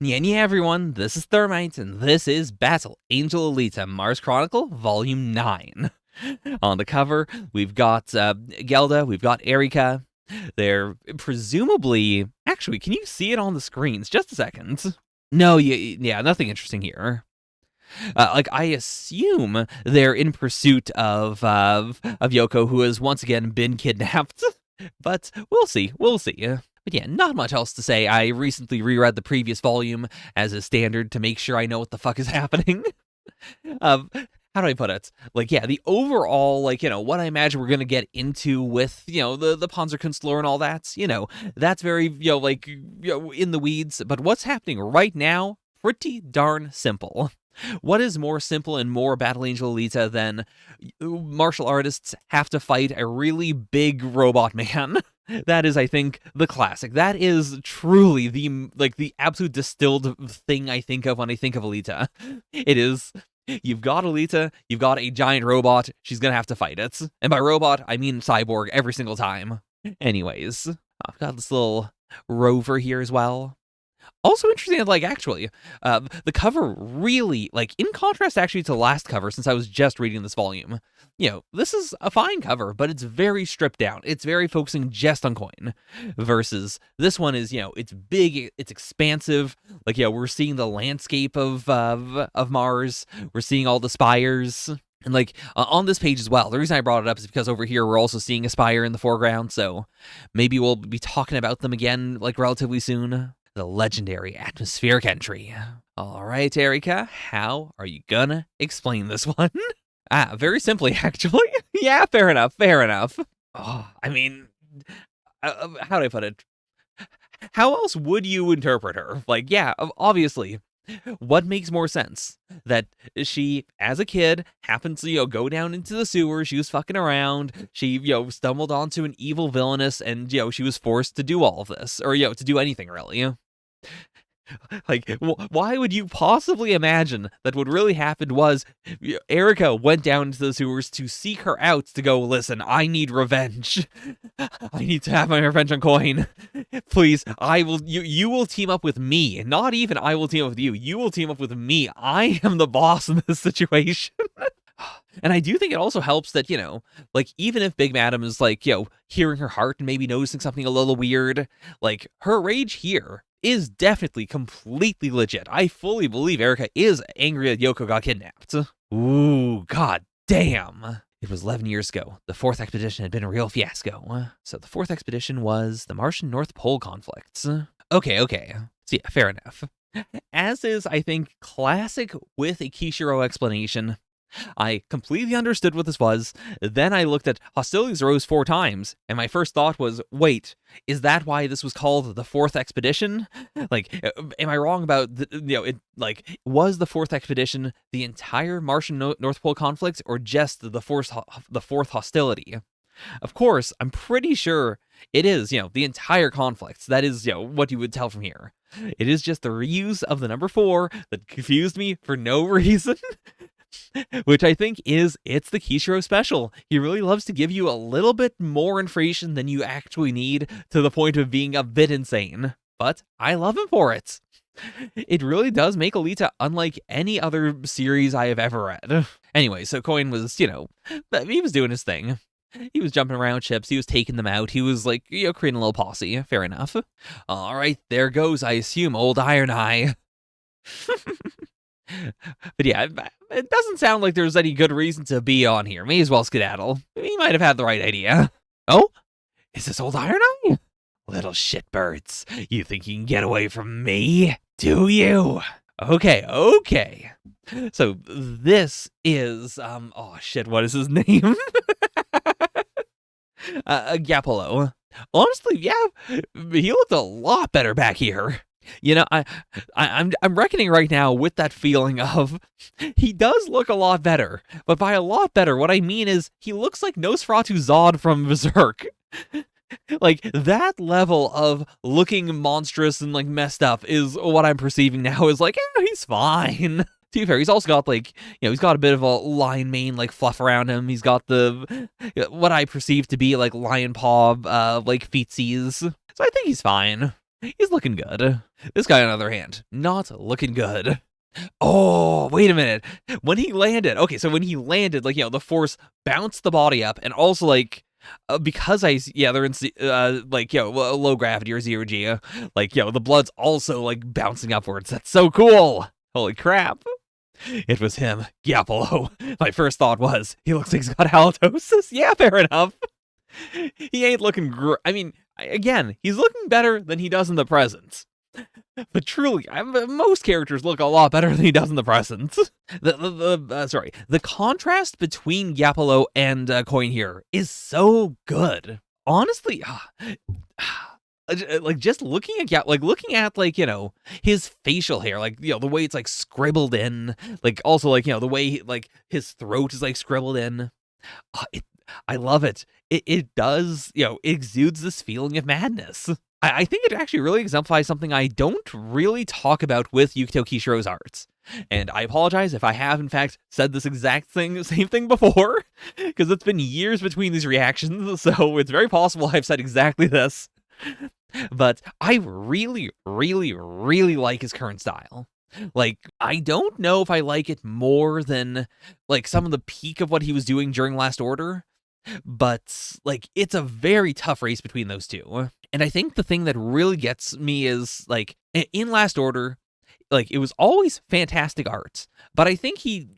Yeah, everyone, this is Thermite, and this is Battle Angel Alita, Mars Chronicle, Volume 9. On the cover, we've got Gelda, we've got Erika. They're presumably... Actually, can you see it on the screens? Just a second. No, yeah, nothing interesting here. I assume they're in pursuit of Yoko, who has once again been kidnapped. But we'll see. But yeah, not much else to say. I recently reread the previous volume as a standard to make sure I know what the fuck is happening. How do I put it? The overall, what I imagine we're going to get into with, the Panzer Kunst lore and all that, that's very, in the weeds. But what's happening right now, pretty darn simple. What is more simple and more Battle Angel Alita than martial artists have to fight a really big robot man? That is, I think, the classic. That is truly the absolute distilled thing I think of when I think of Alita. It is, you've got Alita, you've got a giant robot, she's gonna have to fight it. And by robot, I mean cyborg every single time. Anyways, I've got this little rover here as well. Also interesting, the cover really, in contrast actually to the last cover, since I was just reading this volume, this is a fine cover, but it's very stripped down. It's very focusing just on Coin, versus this one is, it's big, it's expansive. We're seeing the landscape of Mars. We're seeing all the spires. And on this page as well, the reason I brought it up is because over here we're also seeing a spire in the foreground, so maybe we'll be talking about them again, relatively soon. The legendary atmospheric entry. All right, Erika, how are you gonna explain this one? Very simply, actually. Yeah, fair enough. Oh, I mean, how do I put it? How else would you interpret her? Obviously, what makes more sense? That she, as a kid, happened to, go down into the sewers, she was fucking around, she, stumbled onto an evil villainess, and, she was forced to do all of this, or, to do anything, really. Why would you possibly imagine that what really happened was Erika went down into the sewers to seek her out to go, listen, I need revenge. I need to have my revenge on Coin. Please, you will team up with me. Not even I will team up with you. You will team up with me. I am the boss in this situation. And I do think it also helps that, even if Big Madam is hearing her heart and maybe noticing something a little weird, her rage here is definitely completely legit. I fully believe Erika is angry that Yoko got kidnapped. Ooh, god damn. It was 11 years ago. The fourth expedition had been a real fiasco. So the fourth expedition was the Martian North Pole conflicts. Okay. So yeah, fair enough. As is, I think, classic with a Kishiro explanation, I completely understood what this was. Then I looked at hostilities arose 4 times, and my first thought was, wait, is that why this was called the fourth expedition? Am I wrong about, was the fourth expedition the entire Martian North Pole conflict, or just the fourth hostility? Of course, I'm pretty sure it is, the entire conflict. That is, what you would tell from here. It is just the reuse of the number 4 that confused me for no reason. Which I think it's the Kishiro special. He really loves to give you a little bit more information than you actually need, to the point of being a bit insane. But I love him for it. It really does make Alita unlike any other series I have ever read. Anyway, so Coin was, he was doing his thing. He was jumping around ships, he was taking them out, he was, creating a little posse. Fair enough. Alright, there goes, I assume, old Iron Eye. But yeah, it doesn't sound like there's any good reason to be on here. May as well skedaddle. He might have had the right idea. Oh? Is this old Iron Eye? Little shitbirds. You think you can get away from me? Do you? Okay. So this is, oh shit, what is his name? Gappolo. Honestly, yeah, he looked a lot better back here. I'm reckoning right now with that feeling of he does look a lot better, but by a lot better, what I mean is he looks like Nosferatu Zod from Berserk. That level of looking monstrous and messed up is what I'm perceiving now is he's fine. To be fair, he's also got he's got a bit of a lion mane fluff around him. He's got the what I perceive to be lion paw feetsies. So I think he's fine. He's looking good. This guy, on the other hand, not looking good. Oh, wait a minute. When he landed, like, the force bounced the body up, and also, like, because they're in, low gravity or zero G, like, the blood's also, like, bouncing upwards. That's so cool. Holy crap. It was him, Giapolo. My first thought was, he looks like he's got halitosis. Yeah, fair enough. He ain't looking again, he's looking better than he does in the present. But truly, most characters look a lot better than he does in the present. The contrast between Giapolo and Coin here is so good. Honestly, like, just looking at his facial hair, like, the way it's, like, scribbled in, like, also, like, the way like his throat is, like, scribbled in. I love it. It does, exudes this feeling of madness. I think it actually really exemplifies something I don't really talk about with Yukito Kishiro's arts. And I apologize if I have, in fact, said this same thing before, because it's been years between these reactions, so it's very possible I've said exactly this. But I really, really, really like his current style. Like, I don't know if I like it more than, like, some of the peak of what he was doing during Last Order, but, like, it's a very tough race between those two. And I think the thing that really gets me is, like, in Last Order, like, it was always fantastic art, but I think he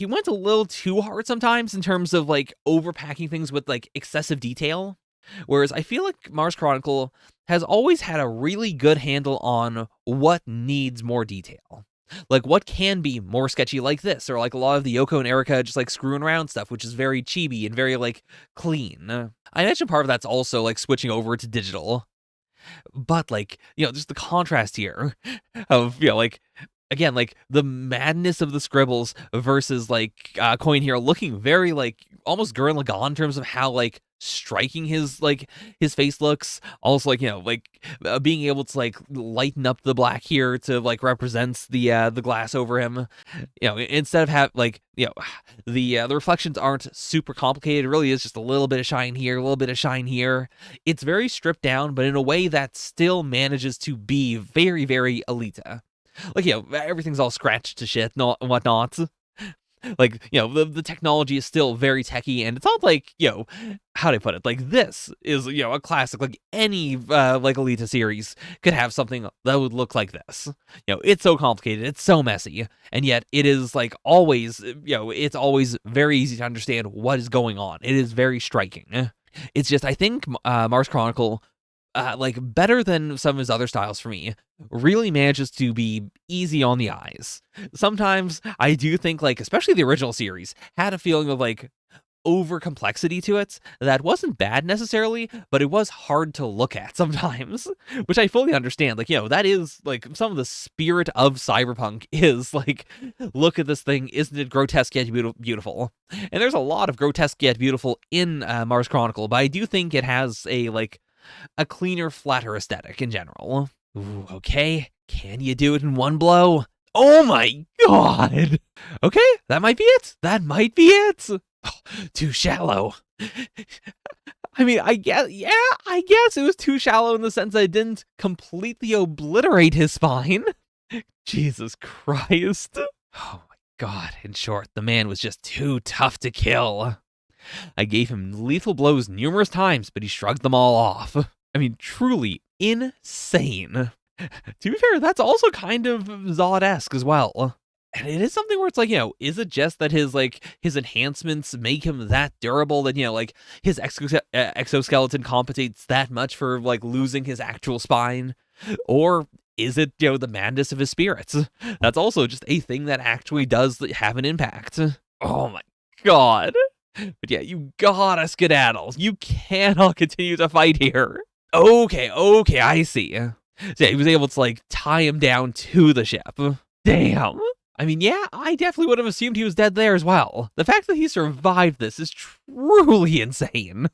went a little too hard sometimes in terms of, like, overpacking things with, like, excessive detail. Whereas I feel like Mars Chronicle has always had a really good handle on what needs more detail. Like, what can be more sketchy like this, or like a lot of the Yoko and Erika just, like, screwing around stuff, which is very chibi and very, like, clean. I imagine part of that's also, like, switching over to digital. But, like, just the contrast here of, like, again, like, the madness of the scribbles versus, like, Coin here looking very, like, almost Gurren Lagann in terms of how, like, striking his face looks. Also, like, being able to, like, lighten up the black here to, like, represents the glass over him. Instead of have, like, the reflections aren't super complicated. It really is just a little bit of shine here, a little bit of shine here. It's very stripped down, but in a way that still manages to be very, very Alita. Like, everything's all scratched to shit and whatnot. Like, the technology is still very techy, and it's not like, how do I put it? Like, this is, a classic. Like, any, like, Alita series could have something that would look like this. It's so complicated, it's so messy, and yet it is, like, always, it's always very easy to understand what is going on. It is very striking. It's just, I think, Mars Chronicle, like, better than some of his other styles for me, really manages to be easy on the eyes. Sometimes I do think, like, especially the original series had a feeling of, like, over complexity to it that wasn't bad necessarily, but it was hard to look at sometimes, which I fully understand. Like, that is, like, some of the spirit of cyberpunk is, like, look at this thing, isn't it grotesque yet beautiful? And there's a lot of grotesque yet beautiful in Mars Chronicle, but I do think it has a cleaner, flatter aesthetic in general. Ooh, okay, can you do it in one blow? Oh my god! Okay, that might be it. That might be it. Oh, too shallow. I mean, I guess it was too shallow in the sense that it didn't completely obliterate his spine. Jesus Christ. Oh my god, in short, the man was just too tough to kill. I gave him lethal blows numerous times, but he shrugged them all off. I mean, truly insane. To be fair, that's also kind of Zod-esque as well. And it is something where it's like, is it just that his enhancements make him that durable that, like, his exoskeleton compensates that much for, like, losing his actual spine? Or is it, the madness of his spirits? That's also just a thing that actually does have an impact. Oh my god. But yeah, you gotta skedaddle. You cannot continue to fight here. Okay, I see. So yeah, he was able to, like, tie him down to the ship. Damn. I mean, yeah, I definitely would have assumed he was dead there as well. The fact that he survived this is truly insane.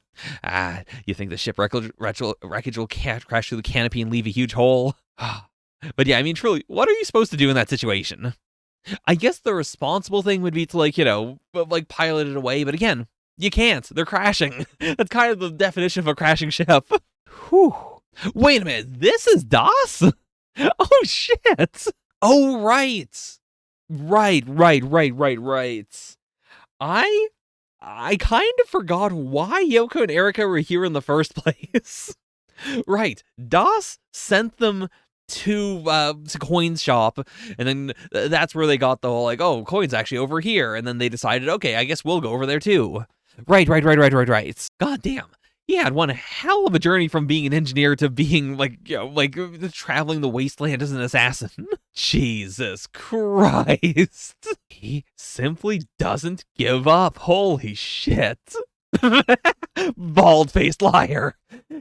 You think the ship wreckage will crash through the canopy and leave a huge hole? But yeah, I mean, truly, what are you supposed to do in that situation? I guess the responsible thing would be to, like, pilot it away, but again, you can't. They're crashing. That's kind of the definition of a crashing ship. Whew. Wait a minute, this is DOS? Oh, shit. Oh, right. Right. I kind of forgot why Yoko and Erica were here in the first place. Right. DOS sent them to Coin's shop, and then that's where they got the whole, like, oh, Coin's actually over here, and then they decided, okay, I guess we'll go over there too. Right. God damn. He had one hell of a journey from being an engineer to being, like traveling the wasteland as an assassin. Jesus Christ. He simply doesn't give up. Holy shit. Bald-faced liar.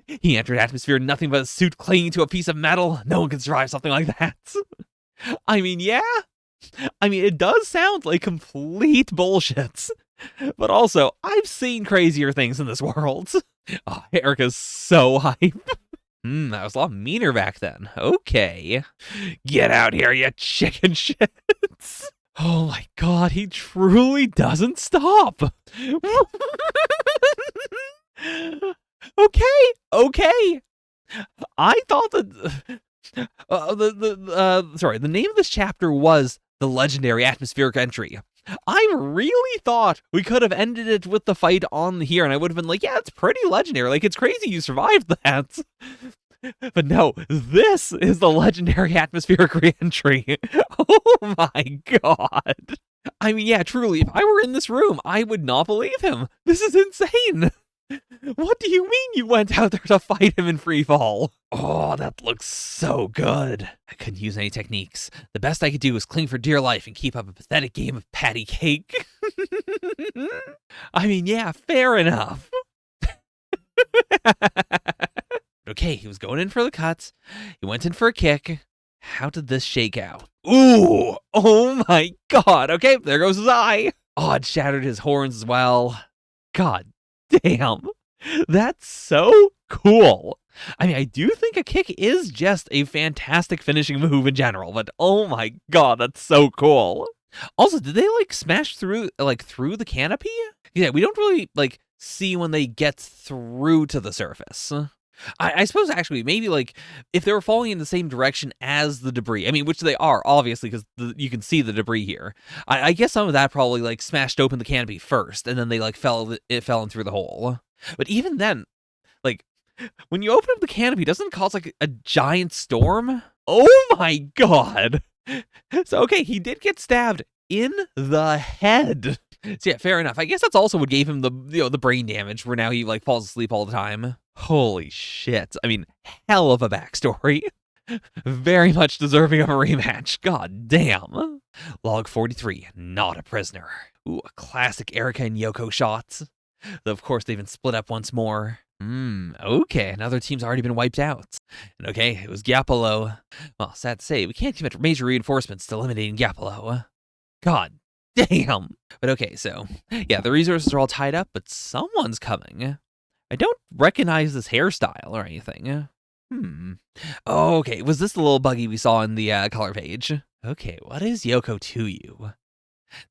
He entered atmosphere nothing but a suit clinging to a piece of metal. No one can survive something like that. I mean, yeah. I mean, it does sound like complete bullshit. But also, I've seen crazier things in this world. Oh, Erica's so hype. That was a lot meaner back then. Okay. Get out here, you chicken shits. Oh my god, he truly doesn't stop. Okay. I thought that the name of this chapter was The Legendary Atmospheric Entry. I really thought we could have ended it with the fight on here, and I would have been like, yeah, it's pretty legendary. Like, it's crazy you survived that. But no, this is the legendary atmospheric re-entry. Oh my god. I mean, yeah, truly, if I were in this room, I would not believe him. This is insane. What do you mean you went out there to fight him in free fall? Oh, that looks so good. I couldn't use any techniques. The best I could do was cling for dear life and keep up a pathetic game of patty cake. I mean, yeah, fair enough. Okay, he was going in for the cuts. He went in for a kick. How did this shake out? Ooh! Oh my god! Okay, there goes his eye. Oh, it shattered his horns as well. God damn. That's so cool. I mean, I do think a kick is just a fantastic finishing move in general, but oh my god, that's so cool. Also, did they, like, smash through the canopy? Yeah, we don't really, like, see when they get through to the surface. I suppose, actually, maybe, like, if they were falling in the same direction as the debris, I mean, which they are, obviously, because you can see the debris here. I guess some of that probably, like, smashed open the canopy first, and then they, like, fell in through the hole. But even then, like, when you open up the canopy, doesn't it cause, like, a giant storm? Oh my god! So, okay, he did get stabbed in the head. So, yeah, fair enough. I guess that's also what gave him the brain damage, where now he, like, falls asleep all the time. Holy shit. I mean, hell of a backstory. Very much deserving of a rematch. God damn. Log 43, not a prisoner. Ooh, a classic Erica and Yoko shot. Though, of course, they've been split up once more. Okay, another team's already been wiped out. And okay, it was Gappolo. Well, sad to say, we can't commit major reinforcements to eliminating Gappolo. God damn. But okay, so, yeah, the resources are all tied up, but someone's coming. I don't recognize this hairstyle or anything. Oh, okay, was this the little buggy we saw in the color page? Okay, what is Yoko to you?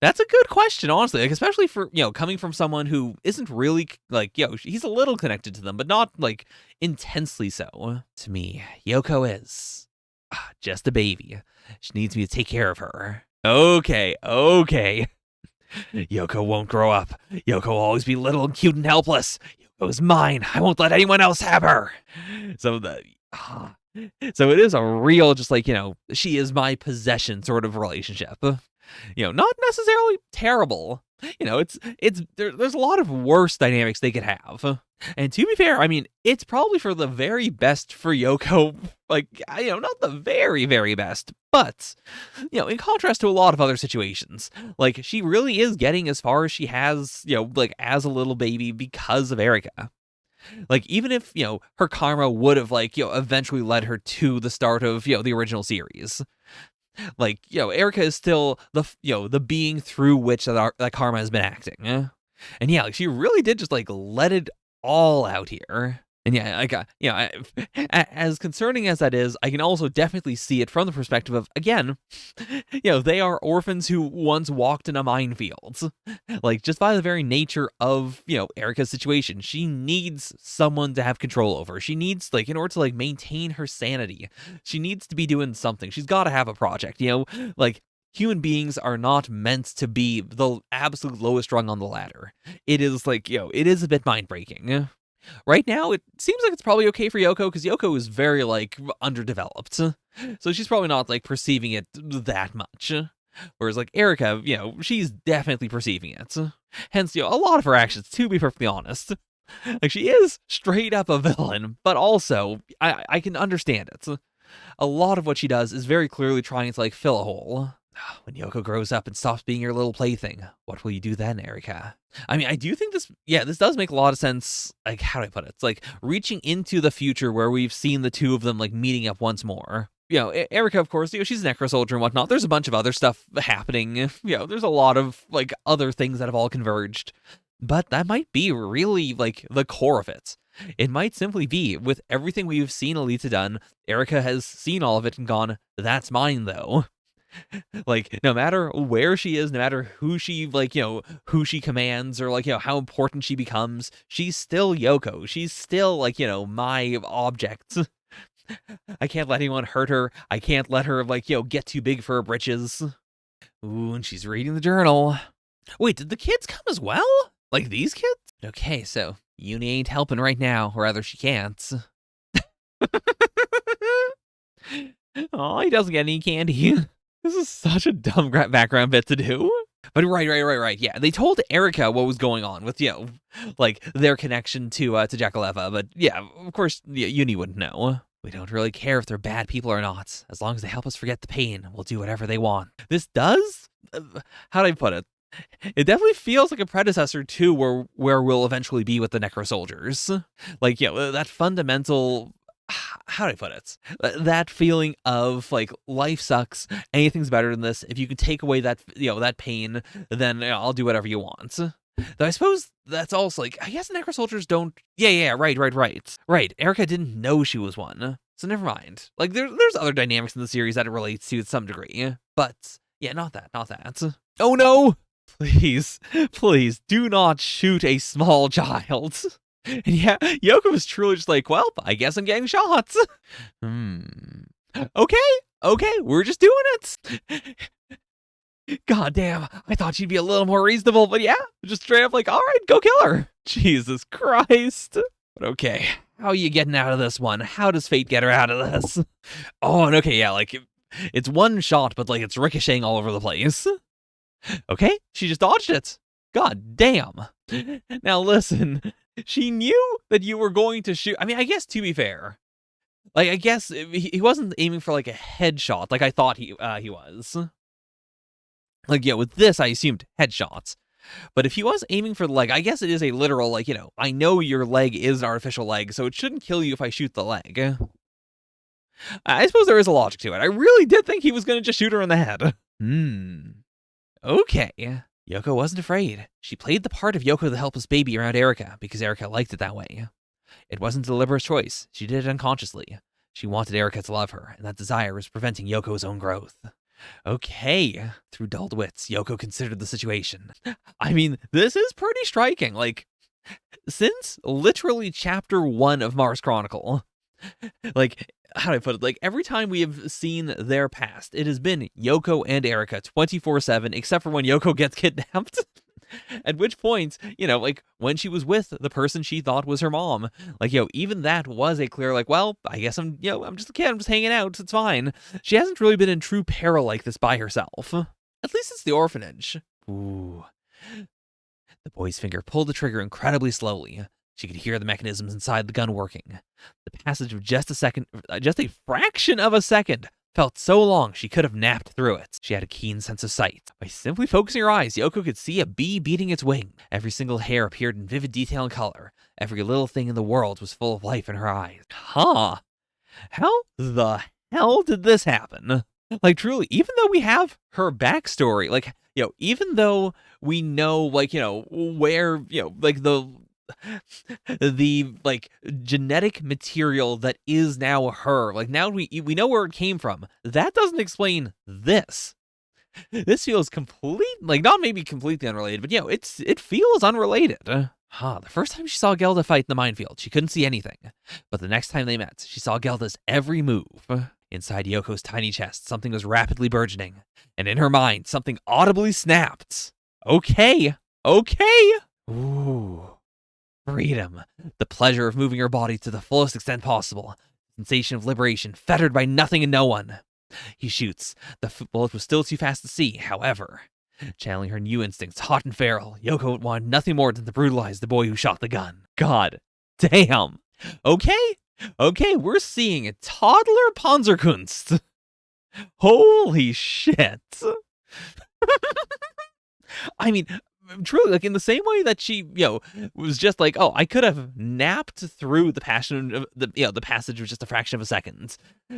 That's a good question, honestly, like, especially for, coming from someone who isn't really, like, he's a little connected to them, but not, like, intensely so. To me, Yoko is just a baby. She needs me to take care of her. Okay. Yoko won't grow up. Yoko will always be little and cute and helpless. Yoko's mine. I won't let anyone else have her. So it is a real, just like, she is my possession sort of relationship. Not necessarily terrible. There's a lot of worse dynamics they could have. And to be fair, I mean, it's probably for the very best for Yoko. Like, not the very, very best, but, in contrast to a lot of other situations, like, she really is getting as far as she has, like, as a little baby because of Erica. Like, even if, her karma would have, like, eventually led her to the start of, the original series. Like, Erica is still the being through which that karma has been acting. And yeah, like, she really did just, like, let it all out here. And yeah, like, as concerning as that is, I can also definitely see it from the perspective of, again, they are orphans who once walked in a minefield. Like, just by the very nature of, Erica's situation, she needs someone to have control over. She needs, like, in order to, like, maintain her sanity, she needs to be doing something. She's got to have a project, like, human beings are not meant to be the absolute lowest rung on the ladder. It is, like, it is a bit mind-breaking. Right now, it seems like it's probably okay for Yoko, because Yoko is very, like, underdeveloped. So she's probably not, like, perceiving it that much. Whereas, like, Erica, she's definitely perceiving it. Hence, a lot of her actions, to be perfectly honest. Like, she is straight up a villain, but also, I can understand it. A lot of what she does is very clearly trying to, like, fill a hole. When Yoko grows up and stops being your little plaything, what will you do then, Erica? I mean, I do think this does make a lot of sense. Like, how do I put it? It's like reaching into the future where we've seen the two of them, like, meeting up once more. Erica, of course, she's a necro soldier and whatnot. There's a bunch of other stuff happening. There's a lot of, like, other things that have all converged. But that might be really, like, the core of it. It might simply be, with everything we've seen Alita done, Erica has seen all of it and gone, that's mine, though. Like, no matter where she is, no matter who she, like, who she commands, or, like, how important she becomes, she's still Yoko. She's still, like, my object. I can't let anyone hurt her. I can't let her, like, get too big for her britches. Ooh, and she's reading the journal. Wait, did the kids come as well? Like, these kids? Okay, so Uni ain't helping right now, or rather, she can't. Oh, he doesn't get any candy. This is such a dumb background bit to do. But right. Yeah, they told Erica what was going on with, like, their connection to Jakaleva. But yeah, of course, Uni wouldn't know. We don't really care if they're bad people or not. As long as they help us forget the pain, we'll do whatever they want. This does? How do I put it? It definitely feels like a predecessor to where we'll eventually be with the Necro Soldiers. Like, that fundamental... How do I put it? That feeling of, like, life sucks, anything's better than this. If you can take away that, that pain, then I'll do whatever you want. Though I suppose that's also, like, I guess Necro Soldiers don't... Yeah, right. Right, Erica didn't know she was one, so never mind. Like, there's other dynamics in the series that it relates to some degree, but, yeah, not that. Oh no! Please, do not shoot a small child. And yeah, Yoko was truly just like, well, I guess I'm getting shots. Okay, we're just doing it. God damn, I thought she'd be a little more reasonable, but yeah, just straight up like, all right, go kill her. Jesus Christ. But okay, how are you getting out of this one? How does fate get her out of this? Oh, and okay, yeah, like, it's one shot, but, like, it's ricocheting all over the place. Okay, she just dodged it. God damn. Now listen, she knew that you were going to shoot. I mean, I guess, to be fair, like, I guess he wasn't aiming for, like, a headshot like I thought he was. Like, yeah, with this, I assumed headshots. But if he was aiming for the leg, I guess it is a literal, like, I know your leg is an artificial leg, so it shouldn't kill you if I shoot the leg. I suppose there is a logic to it. I really did think he was going to just shoot her in the head. Okay. Yoko wasn't afraid. She played the part of Yoko the helpless baby around Erica because Erica liked it that way. It wasn't a deliberate choice. She did it unconsciously. She wanted Erica to love her, and that desire was preventing Yoko's own growth. Okay. Through dulled wits, Yoko considered the situation. I mean, this is pretty striking. Like, since literally chapter 1 of Mars Chronicle, like, how do I put it? Like, every time we have seen their past, it has been Yoko and Erica 24/7, except for when Yoko gets kidnapped. At which point, like, when she was with the person she thought was her mom, like, even that was a clear, like, well, I guess I'm just a kid, I'm just hanging out, it's fine. She hasn't really been in true peril like this by herself. At least it's the orphanage. Ooh. The boy's finger pulled the trigger incredibly slowly. She could hear the mechanisms inside the gun working. The passage of just a fraction of a second, felt so long she could have napped through it. She had a keen sense of sight. By simply focusing her eyes, Yoko could see a bee beating its wing. Every single hair appeared in vivid detail and color. Every little thing in the world was full of life in her eyes. Huh. How the hell did this happen? Like, truly, even though we have her backstory, like, even though we know, like, where, like, the like genetic material that is now her. Like now we know where it came from. That doesn't explain this. This feels like not maybe completely unrelated, but it feels unrelated. The first time she saw Gelda fight in the minefield, she couldn't see anything. But the next time they met, she saw Gelda's every move. Inside Yoko's tiny chest, something was rapidly burgeoning, and in her mind, something audibly snapped. Okay. Ooh. Freedom. The pleasure of moving her body to the fullest extent possible. Sensation of liberation, fettered by nothing and no one. He shoots. The bullet was still too fast to see, however. Channeling her new instincts, hot and feral, Yoko wanted nothing more than to brutalize the boy who shot the gun. God damn. Okay, we're seeing a toddler Panzer Kunst. Holy shit. I mean, truly, like in the same way that she, was just like, oh, I could have napped through the passion of the passage was just a fraction of a second.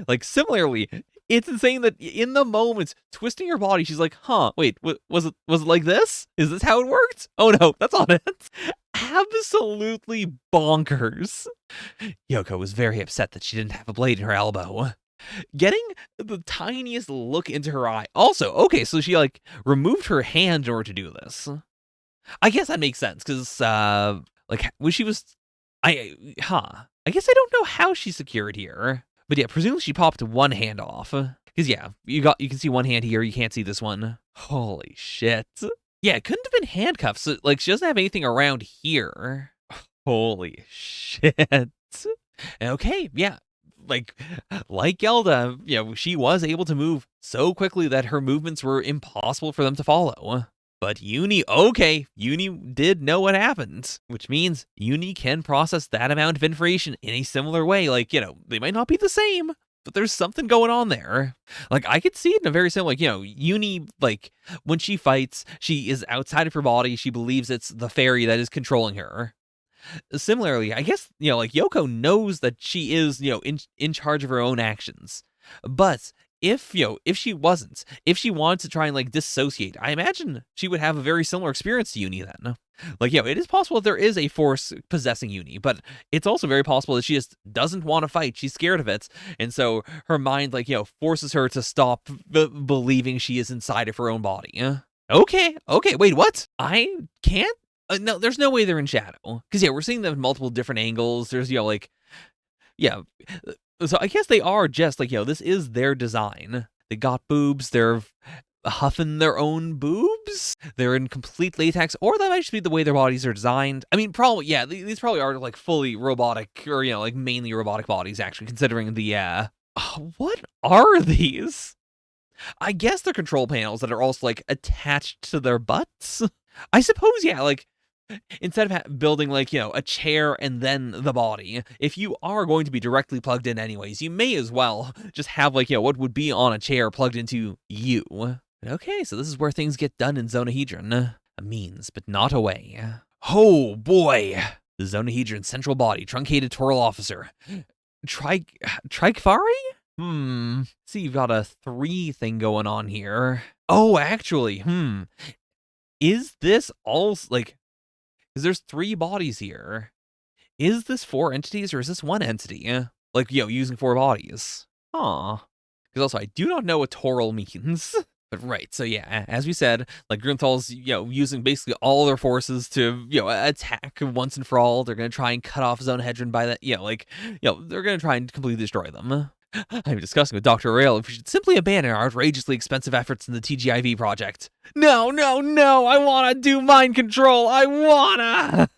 Like similarly, it's insane that in the moment twisting her body, she's like, wait, was it like this? Is this how it worked? Oh no, that's not it. Absolutely bonkers. Yoko was very upset that she didn't have a blade in her elbow. Getting the tiniest look into her eye. Also, okay, so she like removed her hand in order to do this. I guess that makes sense because like when she was I guess I don't know how she secured here. But yeah, presumably she popped one hand off. Because yeah, you can see one hand here, you can't see this one. Holy shit. Yeah, it couldn't have been handcuffs. So, like she doesn't have anything around here. Holy shit. Okay, yeah. Like Gelda, she was able to move so quickly that her movements were impossible for them to follow. But Uni did know what happened, which means Uni can process that amount of information in a similar way. Like, they might not be the same, but there's something going on there. Like, I could see it in a very similar, Uni, like, when she fights, she is outside of her body. She believes it's the fairy that is controlling her. Similarly, I guess, like Yoko knows that she is, in charge of her own actions. But if she wasn't, if she wanted to try and like dissociate, I imagine she would have a very similar experience to Uni then. Like, it is possible that there is a force possessing Uni, but it's also very possible that she just doesn't want to fight. She's scared of it. And so her mind, like, forces her to stop believing she is inside of her own body. Okay, wait, what? I can't? No, there's no way they're in shadow. Because, we're seeing them in multiple different angles. There's, like, so I guess they are just, like, this is their design. They got boobs. They're huffing their own boobs. They're in complete latex. Or that might just be the way their bodies are designed. I mean, probably, these probably are, like, fully robotic. Or, like, mainly robotic bodies, actually, considering the, what are these? I guess they're control panels that are also, like, attached to their butts. I suppose, like, instead of building, like, a chair and then the body, if you are going to be directly plugged in anyways, you may as well just have, like, what would be on a chair plugged into you. Okay, so this is where things get done in Zonahedron. A means, but not a way. Oh, boy. The Zonahedron central body, truncated Toral officer. Trikefari? See, you've got a 3 thing going on here. Oh, actually, is this all, like, because there's 3 bodies here. Is this 4 entities or is this 1 entity? Like, using 4 bodies. Because also, I do not know what Toral means. But right, so yeah, as we said, like, Grunthal's, using basically all their forces to, attack once and for all. They're going to try and cut off Zonahedron by that, they're going to try and completely destroy them. I'm discussing with Dr. Rail if we should simply abandon our outrageously expensive efforts in the TGIV project. No, I want to do mind control. I wanna.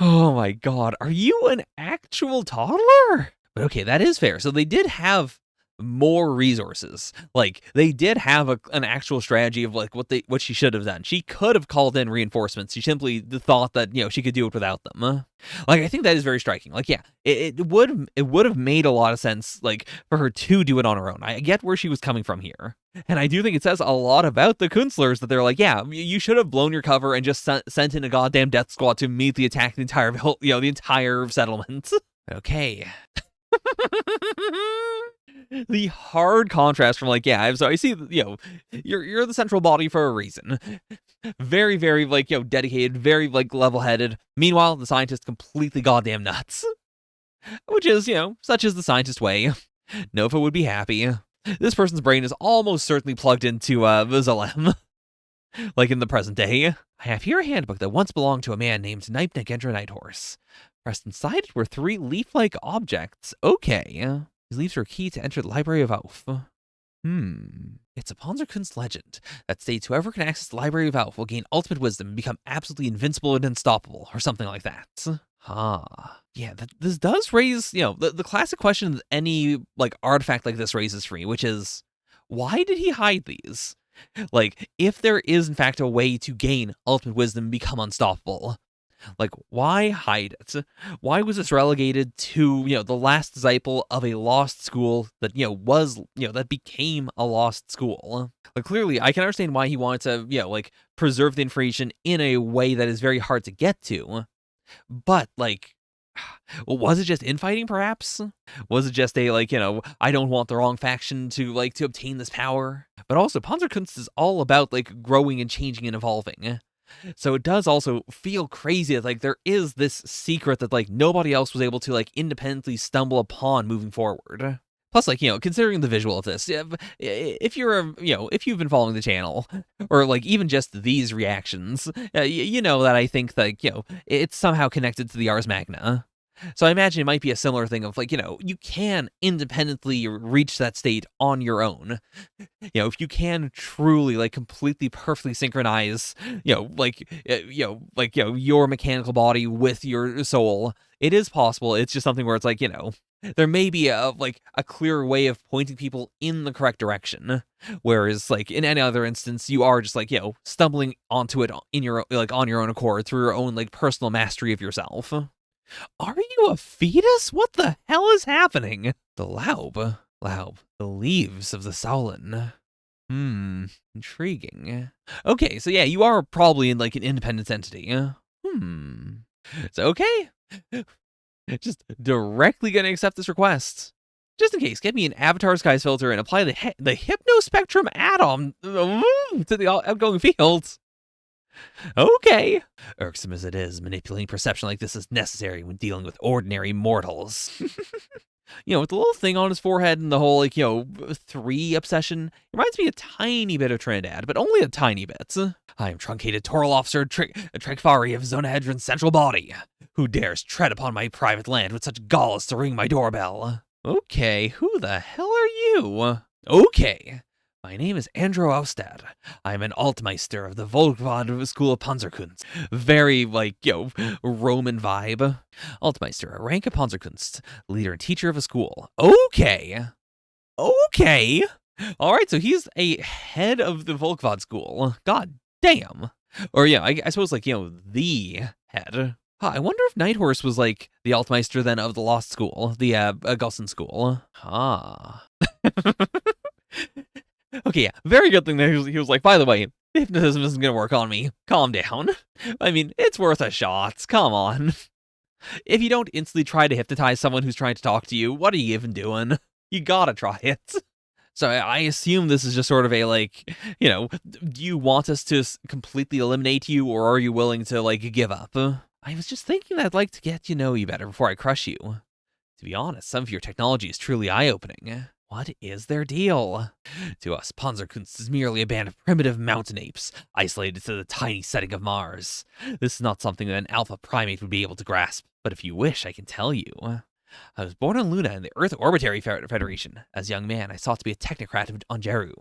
Oh my god, are you an actual toddler? But okay, that is fair. So they did have more resources. Like, they did have an actual strategy of, like, what she should have done. She could have called in reinforcements. She simply thought that, she could do it without them. Like, I think that is very striking. Like, yeah, it would have made a lot of sense, like, for her to do it on her own. I get where she was coming from here. And I do think it says a lot about the Kunstlers that they're like, yeah, you should have blown your cover and just sent in a goddamn death squad to immediately attack the entire, the entire settlement. Okay. The hard contrast from, like, so I see, you're the central body for a reason. Very, very, like, dedicated, very, like, level-headed. Meanwhile, the scientist completely goddamn nuts. Which is, such is the scientist way. Nova would be happy. This person's brain is almost certainly plugged into Zalem, like in the present day. I have here a handbook that once belonged to a man named Nightingale Nighthorse. Pressed inside it were 3 leaf-like objects. Okay. These leaves are key to enter the Library of Alf. It's a Panzer Kunst legend that states whoever can access the Library of Alf will gain ultimate wisdom and become absolutely invincible and unstoppable, or something like that. Yeah, this does raise, the classic question that any, like, artifact like this raises for me, which is, why did he hide these? Like, if there is, in fact, a way to gain ultimate wisdom and become unstoppable, like, why hide it? Why was this relegated to, the last disciple of a lost school that, that became a lost school? Like, clearly, I can understand why he wanted to, preserve the information in a way that is very hard to get to. But, like, was it just infighting, perhaps? Was it just a, I don't want the wrong faction to obtain this power? But also, Panzer Kunst is all about, growing and changing and evolving. So it does also feel crazy that, there is this secret that, nobody else was able to, independently stumble upon moving forward. Plus, considering the visual of this, if you're, if you've been following the channel, or, even just these reactions, you know that I think that, it's somehow connected to the Ars Magna. So I imagine it might be a similar thing of, you can independently reach that state on your own. If you can truly, completely perfectly synchronize, your mechanical body with your soul, it is possible. It's just something where it's there may be a clearer way of pointing people in the correct direction. Whereas, in any other instance, you are just, stumbling onto it in your, on your own accord through your own, personal mastery of yourself. Are you a fetus? What the hell is happening? The Laub, the leaves of the Saulen. Intriguing. Okay, so yeah, you are probably in, an independent entity. It's okay. Just directly gonna accept this request. Just in case, get me an Avatar Skies filter and apply the Hypnospectrum add-on to the outgoing fields. Okay. Irksome as it is, manipulating perception like this is necessary when dealing with ordinary mortals. With the little thing on his forehead and the whole, 3 obsession, it reminds me a tiny bit of Trinidad, but only a tiny bit. I am truncated Toral Officer Trekfari of Zonahedron's central body. Who dares tread upon my private land with such gall as to ring my doorbell? Okay, who the hell are you? Okay. My name is Andrew Austad. I'm an Altmeister of the Volkvad School of Panzer Kunst. Very, Roman vibe. Altmeister, a rank of Panzer Kunst, leader and teacher of a school. Okay. Alright, so he's a head of the Volkvad school. God damn. Or, I suppose, the head. I wonder if Nighthorse was, the Altmeister then of the Lost School, the Gusson School. Okay, yeah, very good thing that he was like, by the way, hypnotism isn't gonna work on me. Calm down. I mean, it's worth a shot. Come on. If you don't instantly try to hypnotize someone who's trying to talk to you, what are you even doing? You gotta try it. So I assume this is just sort of a, do you want us to completely eliminate you, or are you willing to, give up? I was just thinking that I'd like to get to know you better before I crush you. To be honest, some of your technology is truly eye-opening. What is their deal? To us, Panzer Kunst is merely a band of primitive mountain apes, isolated to the tiny setting of Mars. This is not something that an alpha primate would be able to grasp, but if you wish, I can tell you. I was born on Luna in the Earth Orbitary Federation. As a young man, I sought to be a technocrat on Jeru.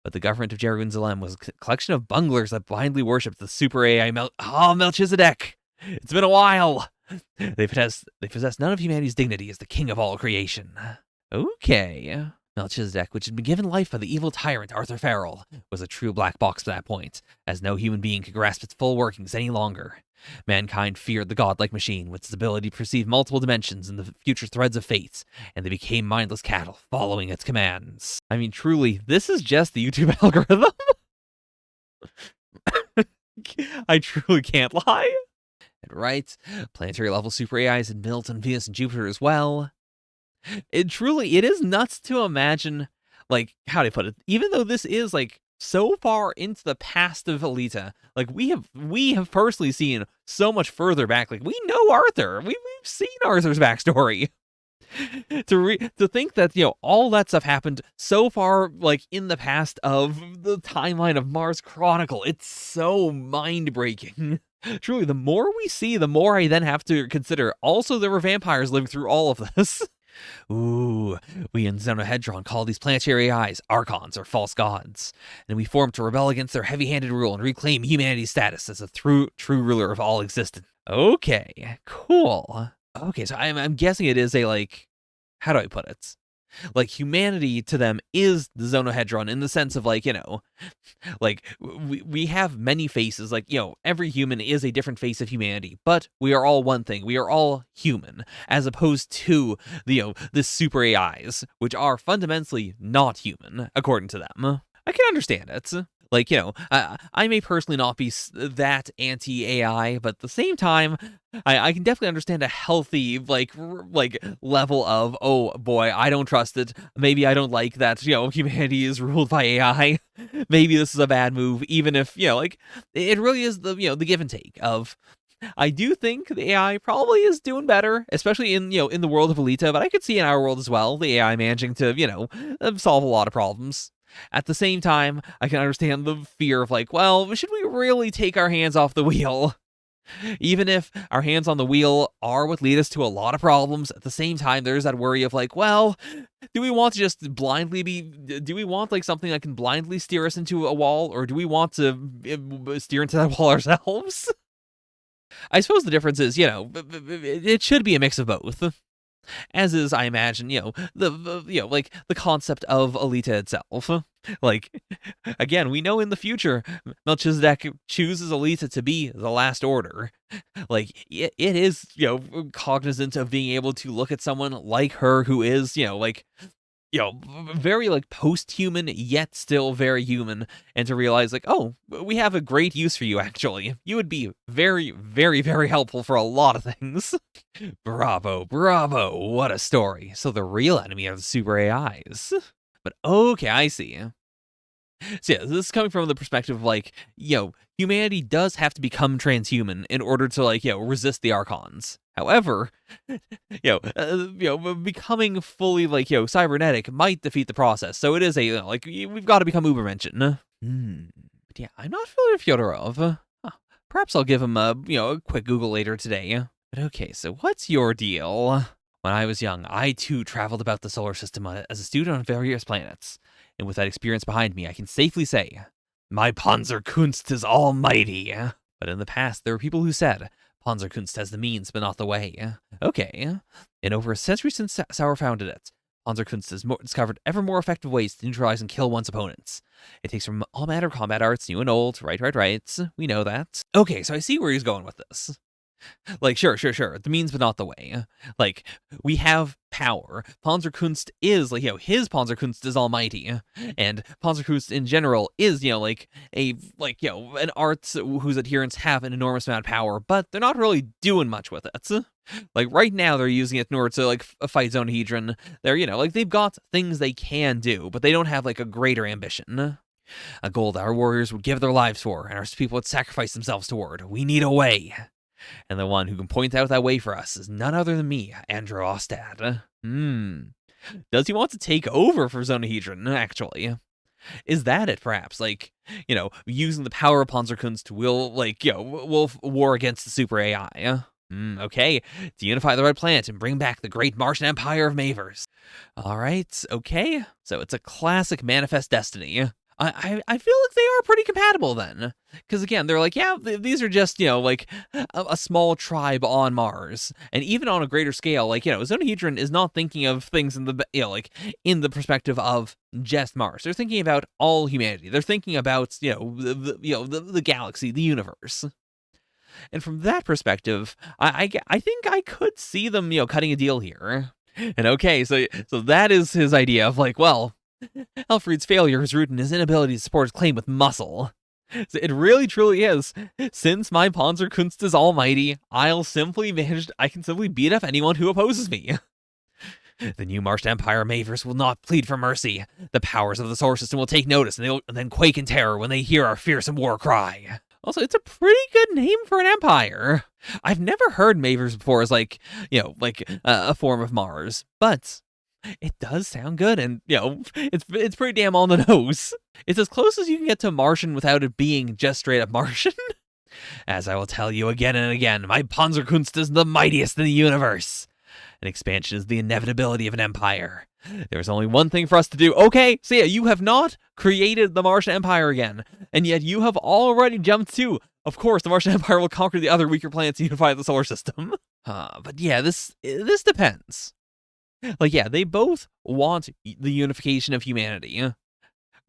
But the government of Jeru and Zalem was a collection of bunglers that blindly worshipped the super AI Melchizedek. It's been a while. They possess none of humanity's dignity as the king of all creation. Okay. Melchizedek, which had been given life by the evil tyrant Arthur Farrell, was a true black box to that point, as no human being could grasp its full workings any longer. Mankind feared the godlike machine with its ability to perceive multiple dimensions and the future threads of fate, and they became mindless cattle, following its commands. I mean, truly, this is just the YouTube algorithm? I truly can't lie. And right, planetary level super AIs had built on Venus and Jupiter as well. It is nuts to imagine, how do I put it? Even though this is, so far into the past of Alita. Like we have personally seen so much further back. Like we know Arthur. We've seen Arthur's backstory. To think that all that stuff happened so far, like in the past of the timeline of Mars Chronicle, it's so mind breaking. Truly, the more we see, the more I then have to consider. Also, there were vampires living through all of this. Ooh, we in Xenohedron call these planetary eyes archons or false gods, and we formed to rebel against their heavy-handed rule and reclaim humanity's status as a true ruler of all existence. Okay, cool. Okay, so I'm guessing it is a, like, how do I put it? Like, humanity to them is the Xenohedron in the sense of, like, like, we have many faces. Like, every human is a different face of humanity, but we are all one thing. We are all human, as opposed to, the super AIs, which are fundamentally not human, according to them. I can understand it. Like, I may personally not be that anti-AI, but at the same time, I can definitely understand a healthy, like level of, oh boy, I don't trust it. Maybe I don't like that, humanity is ruled by AI. Maybe this is a bad move, even if, like, it really is the give and take of, I do think the AI probably is doing better, especially in, in the world of Alita, but I could see in our world as well, the AI managing to, solve a lot of problems. At the same time, I can understand the fear of, like, well, should we really take our hands off the wheel? Even if our hands on the wheel are what lead us to a lot of problems, at the same time, there's that worry of, like, well, do we want to just do we want, like, something that can blindly steer us into a wall, or do we want to steer into that wall ourselves? I suppose the difference is, it should be a mix of both. As is, I imagine, like the concept of Alita itself. Like, again, we know in the future, Melchizedek chooses Alita to be the last order. Like, it is, cognizant of being able to look at someone like her who is, like, very, like, post-human, yet still very human, and to realize, like, oh, we have a great use for you, actually. You would be very, very, very helpful for a lot of things. Bravo, what a story. So the real enemy are the super AIs. But okay, I see. So yeah, this is coming from the perspective of, like, humanity does have to become transhuman in order to, like, resist the Archons. However, becoming fully, like, cybernetic might defeat the process. So it is a, like, we've got to become Ubermenschen. But yeah, I'm not familiar with Fyodorov. Perhaps I'll give him a quick Google later today. But okay, so what's your deal? When I was young, I too traveled about the solar system as a student on various planets. And with that experience behind me, I can safely say, my Panzer Kunst is almighty. But in the past, there were people who said, Panzer Kunst has the means, but not the way. Okay. In over a century since Sauer founded it, Panzer Kunst has discovered ever more effective ways to neutralize and kill one's opponents. It takes from all manner of combat arts, new and old. Right. We know that. Okay, so I see where he's going with this. Like, sure. The means, but not the way. Like, we have power. Panzer Kunst is, like, his Panzer Kunst is almighty. And Panzer Kunst in general is, like, an art whose adherents have an enormous amount of power, but they're not really doing much with it. Like, right now, they're using it in order to, like, fight Xenohedron. They're, like, they've got things they can do, but they don't have, like, a greater ambition. A goal that our warriors would give their lives for, and our people would sacrifice themselves toward. We need a way. And the one who can point out that way for us is none other than me, Andrew Ostad. Does he want to take over for Xenohedron, actually? Is that it, perhaps? Like, using the power of Panzer Kunst will, like, will war against the super AI. Okay, to unify the Red Planet and bring back the great Martian Empire of Mavers. All right, okay. So it's a classic Manifest Destiny. I feel like they are pretty compatible then. Because again, they're like, yeah, these are just, like, a small tribe on Mars. And even on a greater scale, like, Xenohedron is not thinking of things in the, like, in the perspective of just Mars. They're thinking about all humanity. They're thinking about, the galaxy, the universe. And from that perspective, I think I could see them, cutting a deal here. And okay, so that is his idea of, like, well, Alfred's failure is rooted in his inability to support his claim with muscle. So it really truly is. Since my Panzer Kunst is almighty, I can simply beat up anyone who opposes me. The new Martian Empire Mavers will not plead for mercy. The powers of the solar system will take notice, and they'll then quake in terror when they hear our fearsome war cry. Also, it's a pretty good name for an empire. I've never heard Mavers before as a form of Mars, but it does sound good, and it's pretty damn on the nose. It's as close as you can get to Martian without it being just straight up Martian. As I will tell you again and again, my Panzer Kunst is the mightiest in the universe. An expansion is the inevitability of an empire. There's only one thing for us to do. Okay, so yeah, you have not created the Martian Empire again, and yet you have already jumped to, of course, the Martian Empire will conquer the other weaker planets and unify the solar system. But yeah, this depends. Like, yeah, they both want the unification of humanity.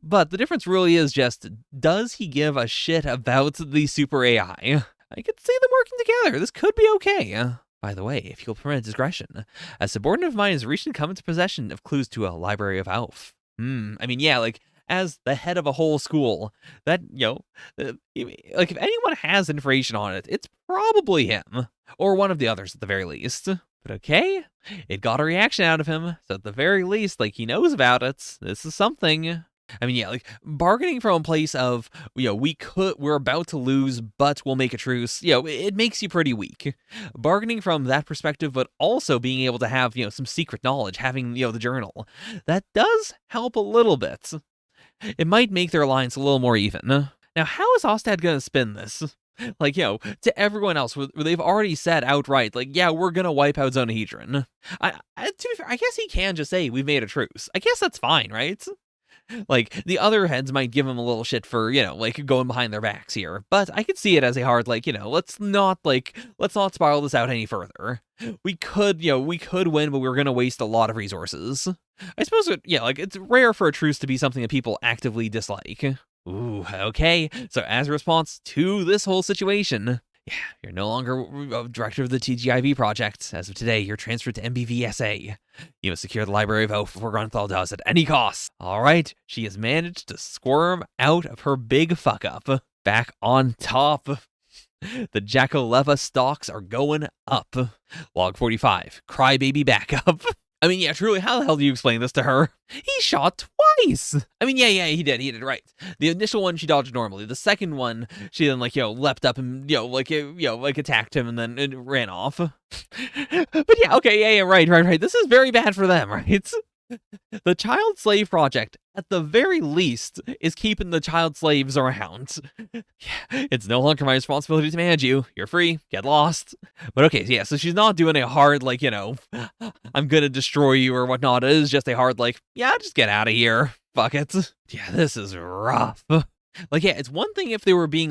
But the difference really is just, does he give a shit about the super AI? I could see them working together. This could be okay. By the way, if you'll permit discretion, a subordinate of mine has recently come into possession of clues to a library of Alf. I mean, yeah, like, as the head of a whole school, that, like, if anyone has information on it, it's probably him. Or one of the others, at the very least. But okay, it got a reaction out of him, so at the very least, like, he knows about it. This is something. I mean, yeah, like, bargaining from a place of, we're about to lose, but we'll make a truce, it makes you pretty weak. Bargaining from that perspective, but also being able to have, some secret knowledge, having, the journal, that does help a little bit. It might make their alliance a little more even. Now, how is Ostad gonna spin this? Like, to everyone else, where they've already said outright, like, yeah, we're gonna wipe out Zonahedron. To be fair, I guess he can just say, we've made a truce. I guess that's fine, right? Like, the other heads might give him a little shit for, going behind their backs here. But I could see it as a hard, let's not spiral this out any further. We could win, but we're gonna waste a lot of resources. I suppose, it's rare for a truce to be something that people actively dislike. Ooh, okay. So as a response to this whole situation, yeah, you're no longer director of the TGIV project. As of today, you're transferred to MBVSA. You must secure the Library of Elf before Grunthal does at any cost. All right, she has managed to squirm out of her big fuck-up. Back on top. The Jackaleva stocks are going up. Log 45, crybaby backup. I mean, yeah, truly, how the hell do you explain this to her? He shot twice! I mean, yeah, he did, right. The initial one, she dodged normally. The second one, she then, leapt up and, attacked him and then it ran off. But yeah, okay, yeah, right. This is very bad for them, right? The child slave project, at the very least, is keeping the child slaves around. Yeah, it's no longer my responsibility to manage you. You're free. Get lost. But okay, yeah, so she's not doing a hard, I'm gonna destroy you or whatnot. It is just a hard, just get out of here. Fuck it. Yeah, this is rough. It's one thing if they were being,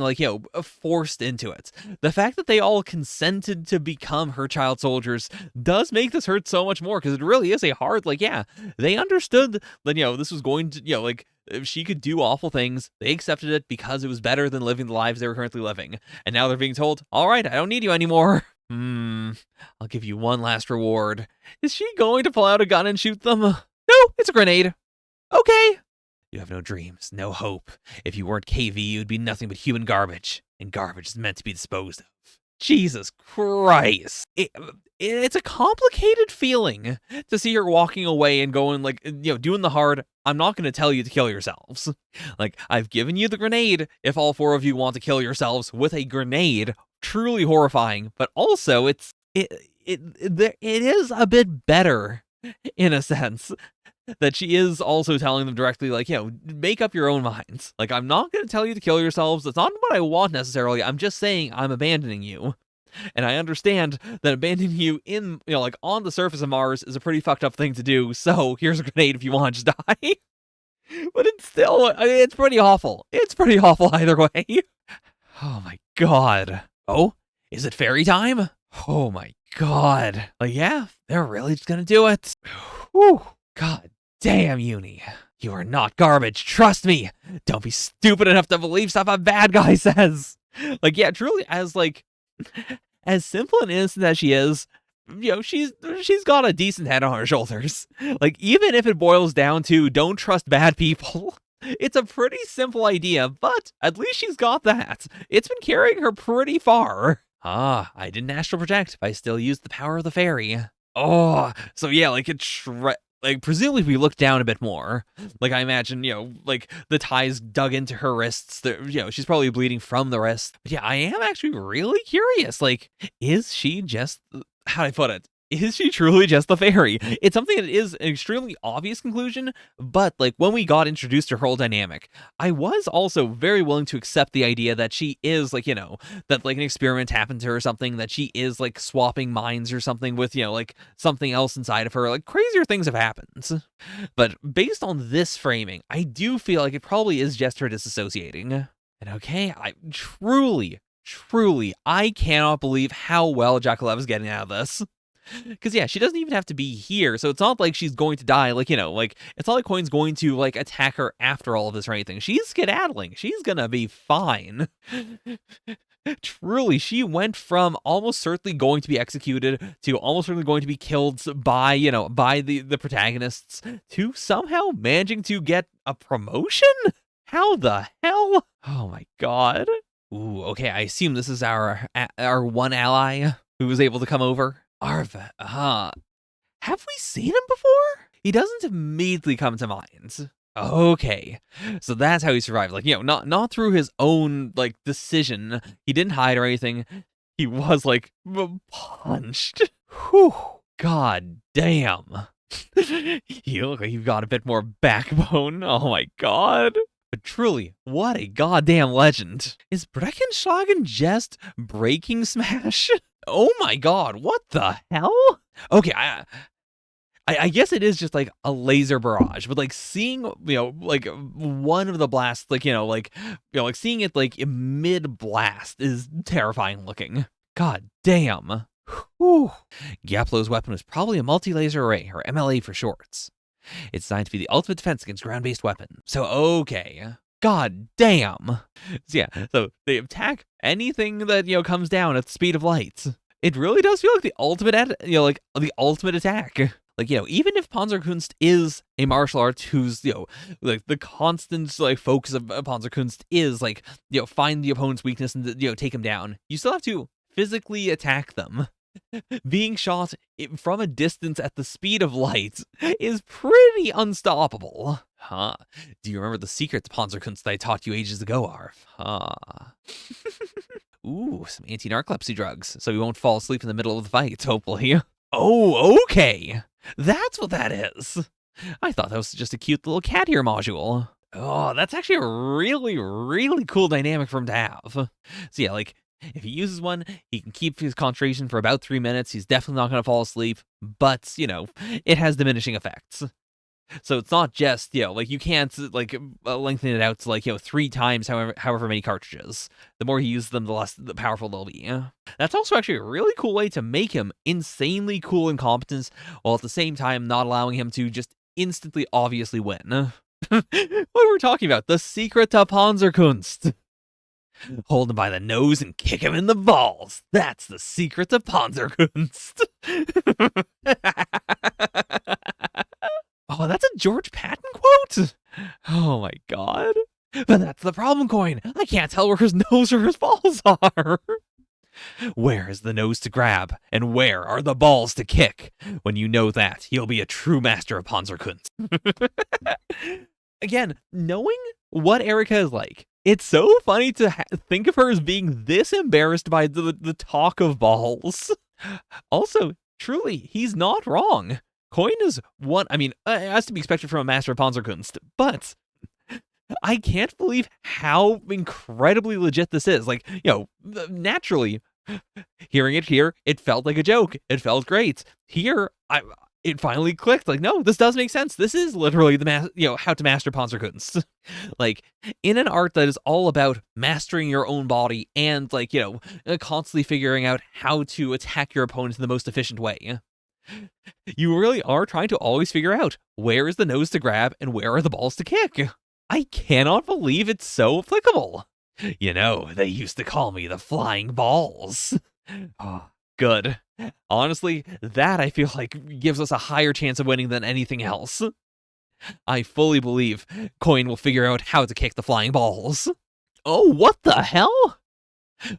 forced into it. The fact that they all consented to become her child soldiers does make this hurt so much more, because it really is a hard, they understood that, this was going to, if she could do awful things, they accepted it because it was better than living the lives they were currently living. And now they're being told, all right, I don't need you anymore. I'll give you one last reward. Is she going to pull out a gun and shoot them? No, it's a grenade. Okay. You have no dreams, no hope. If you weren't KV, you'd be nothing but human garbage. And garbage is meant to be disposed of. Jesus Christ. It's a complicated feeling to see her walking away and going, doing the hard, I'm not going to tell you to kill yourselves. I've given you the grenade if all four of you want to kill yourselves with a grenade. Truly horrifying. But also, it is a bit better, in a sense, that she is also telling them directly, make up your own minds. I'm not going to tell you to kill yourselves. That's not what I want necessarily. I'm just saying I'm abandoning you. And I understand that abandoning you in, on the surface of Mars is a pretty fucked up thing to do. So here's a grenade if you want to just die. But it's still, it's pretty awful. It's pretty awful either way. Oh my God. Oh, is it fairy time? Oh my God. Yeah, they're really just going to do it. Whew. God damn, Uni. You are not garbage. Trust me. Don't be stupid enough to believe stuff a bad guy says. Yeah, truly, as simple and innocent as she is, she's got a decent head on her shoulders. Even if it boils down to don't trust bad people, it's a pretty simple idea, but at least she's got that. It's been carrying her pretty far. I didn't astral project, but I still used the power of the fairy. Oh, so yeah, like like presumably if we look down a bit more, like I imagine, like the ties dug into her wrists. She's probably bleeding from the wrist. But yeah, I am actually really curious. Like, is she just how do I put it? Is she truly just the fairy? It's something that is an extremely obvious conclusion, but like when we got introduced to her whole dynamic, I was also very willing to accept the idea that she is like, that like an experiment happened to her or something, that she is like swapping minds or something with, like something else inside of her. Like crazier things have happened. But based on this framing, I do feel like it probably is just her disassociating. And okay, I truly, I cannot believe how well Jackaleva is getting out of this. Because, yeah, she doesn't even have to be here, so it's not like she's going to die, like, like, it's not like Coin's going to, like, attack her after all of this or anything. She's skedaddling. She's gonna be fine. Truly, she went from almost certainly going to be executed to almost certainly going to be killed by, by the protagonists to somehow managing to get a promotion? How the hell? Oh my god. Ooh, okay, I assume this is our one ally who was able to come over. Arva, have we seen him before? He doesn't immediately come to mind. Okay, so that's how he survived. Like, not through his own, like, decision. He didn't hide or anything. He was, like, punched. Whew, god damn. You look like you've got a bit more backbone. Oh my god. But truly, what a goddamn legend. Is Breckenschlagen just breaking smash? Oh my god, what the hell? Okay, I guess it is just like a laser barrage, but like seeing, like one of the blasts, like, like seeing it like mid blast is terrifying looking. God damn. Whew. Gaplo's weapon was probably a multi-laser array, or MLA for shorts. It's designed to be the ultimate defense against ground-based weapons. So, okay. God damn. So, yeah, so they attack anything that, comes down at the speed of light. It really does feel like the ultimate, like, the ultimate attack. Like, even if Panzer Kunst is a martial art whose, like, the constant, like, focus of Panzer Kunst is, like, find the opponent's weakness and, take him down, you still have to physically attack them. Being shot from a distance at the speed of light is pretty unstoppable. Huh. Do you remember the secret to Panzerkunst that I taught you ages ago, Arf? Huh. Ooh, some anti-narcolepsy drugs, so we won't fall asleep in the middle of the fight, hopefully. Oh, okay. That's what that is. I thought that was just a cute little cat ear module. Oh, that's actually a really, really cool dynamic for him to have. So yeah, like, if he uses one, he can keep his concentration for about 3 minutes. He's definitely not going to fall asleep, but, it has diminishing effects. So it's not just, like, you can't, like, lengthen it out to, like, 3 times however many cartridges. The more he uses them, the less powerful they'll be. That's also actually a really cool way to make him insanely cool and competent, while at the same time not allowing him to just instantly obviously win. What we're talking about, the secret to Panzer Kunst. Hold him by the nose and kick him in the balls. That's the secret to Panzerkunst. Oh, that's a George Patton quote? Oh my god. But that's the problem, Coin. I can't tell where his nose or his balls are. Where is the nose to grab, and where are the balls to kick? When you know that, he'll be a true master of Panzerkunst. Again, knowing what Erika is like, it's so funny to think of her as being this embarrassed by the talk of balls. Also, truly, he's not wrong. Coin is one, it has to be expected from a master of Panzerkunst, but I can't believe how incredibly legit this is. Like, naturally, hearing it here, it felt like a joke. It felt great. Here, it finally clicked. Like, no, this does make sense. This is literally the how to master Panzerkunst. Like, in an art that is all about mastering your own body and, like, constantly figuring out how to attack your opponent in the most efficient way. You really are trying to always figure out where is the nose to grab and where are the balls to kick. I cannot believe it's so applicable. They used to call me the Flying Balls. Oh, good. Honestly, that I feel like gives us a higher chance of winning than anything else. I fully believe Coin will figure out how to kick the flying balls. Oh, what the hell?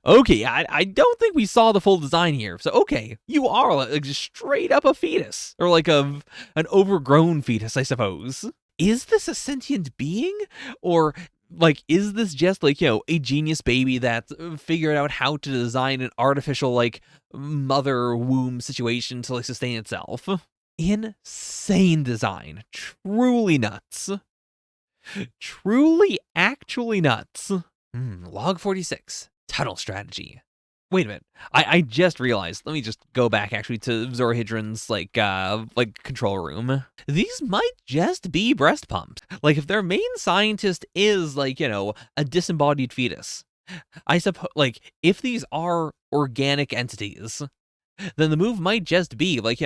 Okay, I don't think we saw the full design here. So, okay, you are like just straight up a fetus. Or like an overgrown fetus, I suppose. Is this a sentient being? Or, like, is this just, like, a genius baby that figured out how to design an artificial, like, mother womb situation to, like, sustain itself? Insane design. Truly nuts. Truly, actually nuts. Log 46. Tunnel strategy. Wait a minute. I just realized. Let me just go back actually to Zorhydron's like control room. These might just be breast pumps. Like if their main scientist is like, a disembodied fetus. I suppose like if these are organic entities, then the move might just be like,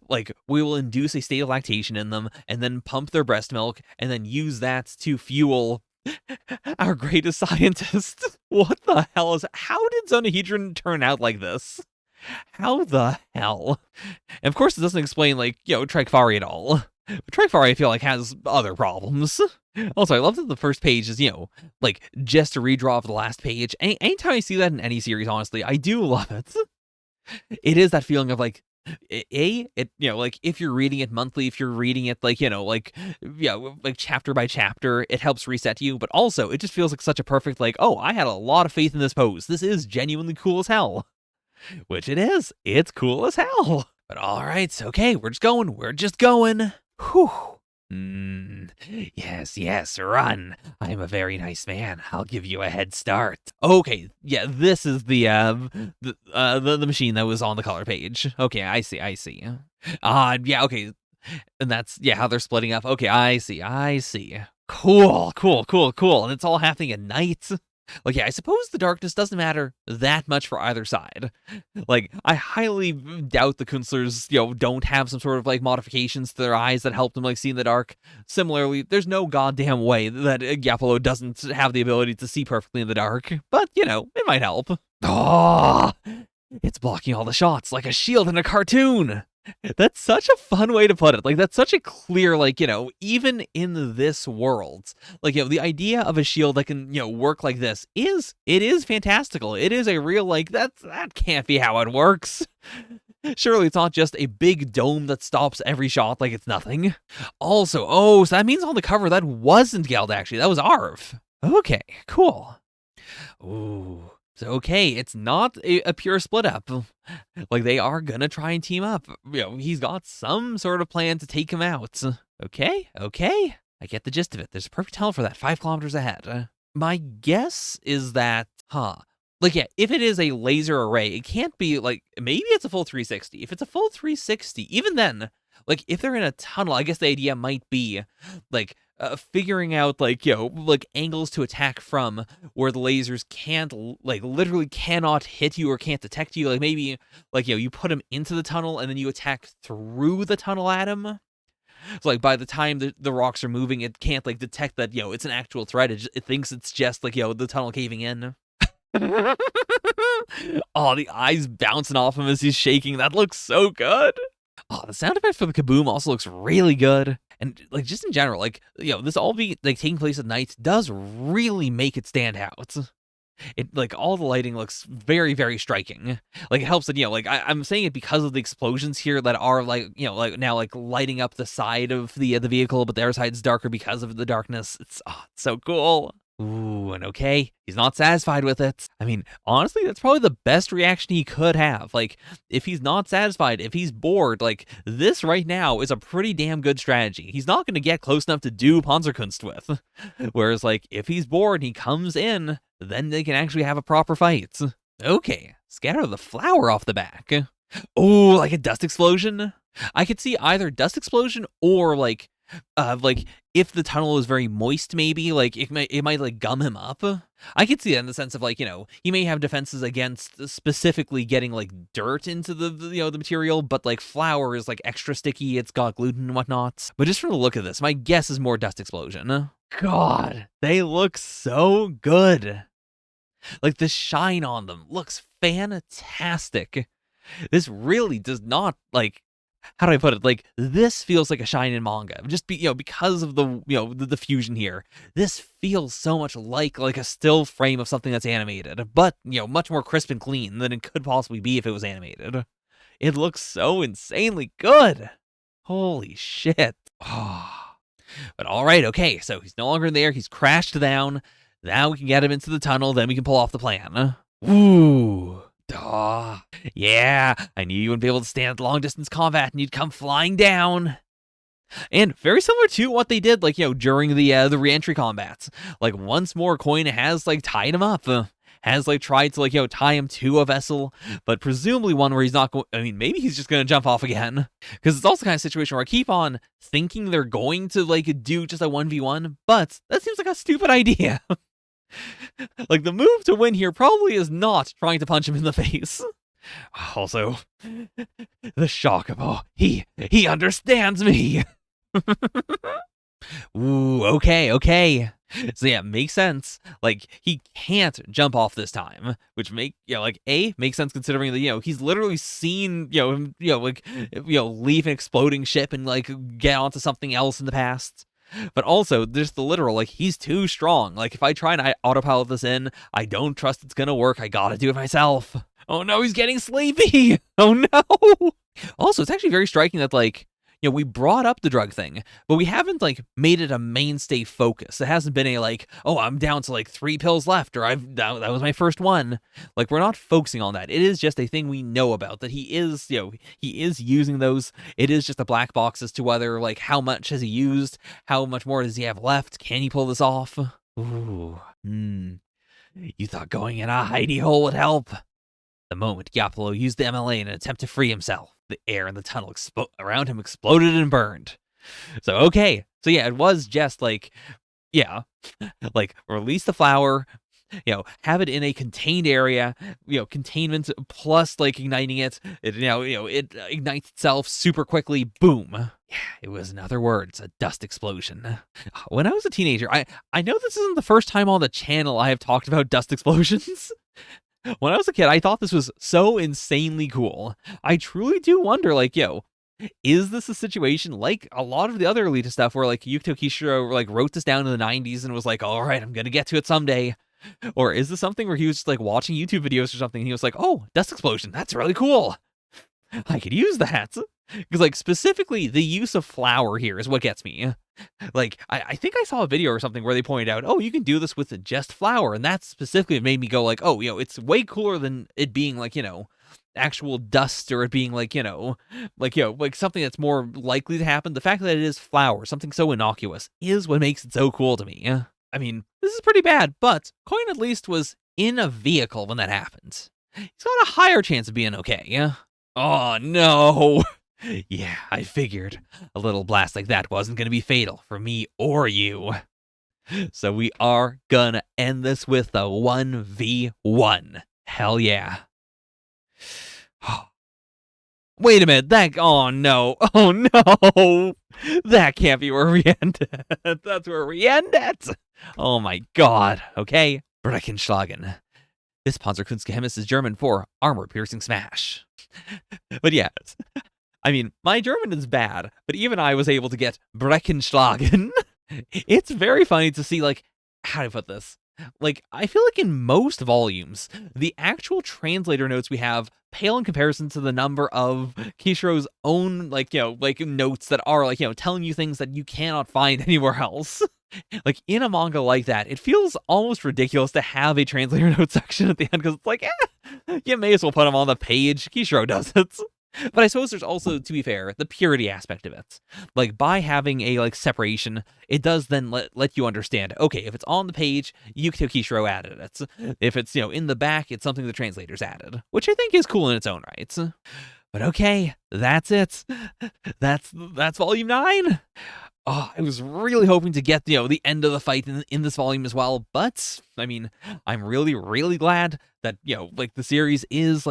like we will induce a state of lactation in them and then pump their breast milk and then use that to fuel our greatest scientist. What the hell how did Zonahedron turn out like this? How the hell? And of course it doesn't explain like, Trikefari at all. Trikefari I feel like has other problems. Also, I love that the first page is, like just a redraw of the last page. Anytime I see that in any series, honestly, I do love it. It is that feeling of like, like if you're reading it monthly, if you're reading it like, like chapter by chapter, it helps reset you. But also, it just feels like such a perfect like, oh, I had a lot of faith in this pose. This is genuinely cool as hell. Which it is. It's cool as hell. But all right, okay, we're just going. Whew. Yes, run. I'm a very nice man. I'll give you a head start. Okay, yeah, this is the machine that was on the color page. Okay, I see. Yeah, okay. And that's, how they're splitting up. Okay, I see. Cool. And it's all happening at night. Like, I suppose the darkness doesn't matter that much for either side. Like, I highly doubt the Kunstlers, don't have some sort of, like, modifications to their eyes that help them, like, see in the dark. Similarly, there's no goddamn way that Gappolo doesn't have the ability to see perfectly in the dark. But, it might help. Oh, it's blocking all the shots like a shield in a cartoon. That's such a fun way to put it. Like, that's such a clear, like, even in this world, like, the idea of a shield that can, work like this is fantastical. It is a real, like, that can't be how it works. Surely it's not just a big dome that stops every shot like it's nothing. Also, so that means on the cover that wasn't Geld, actually. That was Arv. Okay, cool. Ooh. So, okay, it's not a pure split up. Like, they are gonna try and team up. He's got some sort of plan to take him out. Okay. I get the gist of it. There's a perfect tunnel for that, 5 kilometers ahead. My guess is that, like, yeah, if it is a laser array, it can't be, like, maybe it's a full 360. If it's a full 360, even then, like, if they're in a tunnel, I guess the idea might be, like, figuring out, like, like, angles to attack from where the lasers can't, like, literally cannot hit you or can't detect you. Like, maybe, like, you put him into the tunnel and then you attack through the tunnel at him. So, like, by the time the rocks are moving, it can't, like, detect that, it's an actual threat. It thinks it's just, like, the tunnel caving in. Oh, the eyes bouncing off him as he's shaking. That looks so good. Oh, the sound effect for the kaboom also looks really good. And, like, just in general, like, this all be, like, taking place at night does really make it stand out. It, like, all the lighting looks very, very striking. Like, it helps that, like, I'm saying it because of the explosions here that are, like, like, now, like, lighting up the side of the vehicle, but their side's darker because of the darkness. It's so cool. Ooh, and okay, he's not satisfied with it. I mean, honestly, that's probably the best reaction he could have. Like, if he's not satisfied, if he's bored, like, this right now is a pretty damn good strategy. He's not going to get close enough to do Panzer Kunst with. Whereas, like, if he's bored and he comes in, then they can actually have a proper fight. Okay, scatter the flower off the back. Oh, like a dust explosion? I could see either dust explosion or, like if the tunnel is very moist, maybe, like, it might like gum him up. I could see that in the sense of, like, he may have defenses against specifically getting, like, dirt into the the material, but, like, flour is, like, extra sticky, it's got gluten and whatnot. But just from the look of this, my guess is more dust explosion. God, they look so good. Like, the shine on them looks fantastic. This really does not, like, how do I put it? Like, this feels like a Shinen manga. Just because of the fusion here. This feels so much like a still frame of something that's animated, but much more crisp and clean than it could possibly be if it was animated. It looks so insanely good. Holy shit. But all right, okay, so he's no longer in there. He's crashed down. Now we can get him into the tunnel. Then we can pull off the plan. Ooh. Duh. Yeah, I knew you wouldn't be able to stand long distance combat and you'd come flying down. And very similar to what they did, during the re-entry combats. Once more, Coin has, tied him up. Has, tried to, tie him to a vessel. But presumably one where he's not going... I mean, maybe he's just going to jump off again. Because it's also the kind of situation where I keep on thinking they're going to, do just a 1v1. But that seems like a stupid idea. The move to win here probably is not trying to punch him in the face. Also, the shock of, he understands me. Ooh, okay. So yeah, makes sense. He can't jump off this time, which makes sense considering that he's literally seen leave an exploding ship and get onto something else in the past. But also, there's the literal, he's too strong. If I try and autopilot this in, I don't trust it's gonna work. I gotta do it myself. Oh no, he's getting sleepy. Oh no. Also, it's actually very striking that, we brought up the drug thing, but we haven't, made it a mainstay focus. It hasn't been a, I'm down to, 3 pills left, or that was my first one. We're not focusing on that. It is just a thing we know about, that he is, he is using those. It is just a black box as to whether, how much has he used, how much more does he have left, can he pull this off? Ooh, You thought going in a hidey hole would help. The moment Yapolo used the MLA in an attempt to free himself, the air in the tunnel around him exploded and burned. So, okay. So, yeah, it was just, release the flower, have it in a contained area, containment plus, igniting it. It ignites itself super quickly. Boom. Yeah, it was, in other words, a dust explosion. When I was a teenager, I know this isn't the first time on the channel I have talked about dust explosions. When I was a kid, I thought this was so insanely cool. I truly do wonder, is this a situation like a lot of the other Alita stuff where, Yukito Kishiro, wrote this down in the 90s and was all right, I'm gonna get to it someday? Or is this something where he was just, watching YouTube videos or something and he was oh, dust explosion, that's really cool. I could use that. Because, specifically, the use of flour here is what gets me. I think I saw a video or something where they pointed out, oh, you can do this with just flour, and that specifically made me go, oh, it's way cooler than it being, actual dust, or it being, something that's more likely to happen. The fact that it is flour, something so innocuous, is what makes it so cool to me. I mean, this is pretty bad, but Coin at least was in a vehicle when that happened. He's got a higher chance of being okay. Oh, no. Yeah, I figured a little blast like that wasn't going to be fatal for me or you. So we are gonna end this with a 1v1. Hell yeah. Wait a minute, oh no, that can't be where we end it. That's where we end it. Oh my god, okay. Breckenschlagen. This Panzer Kunst Geheimnis is German for armor-piercing smash. But yeah, I mean, my German is bad, but even I was able to get Breckenschlagen. It's very funny to see, how do I put this? I feel like in most volumes, the actual translator notes we have pale in comparison to the number of Kishiro's own, notes that are, telling you things that you cannot find anywhere else. In a manga like that, it feels almost ridiculous to have a translator note section at the end, because it's you may as well put them on the page. Kishiro does it. But I suppose there's also, to be fair, the purity aspect of it. By having a, separation, it does then let you understand, okay, if it's on the page, Yukito Kishiro added it. If it's, in the back, it's something the translators added, which I think is cool in its own right. But okay, that's it. That's volume 9. Oh, I was really hoping to get, the end of the fight in this volume as well, but, I mean, I'm really, really glad that, the series is,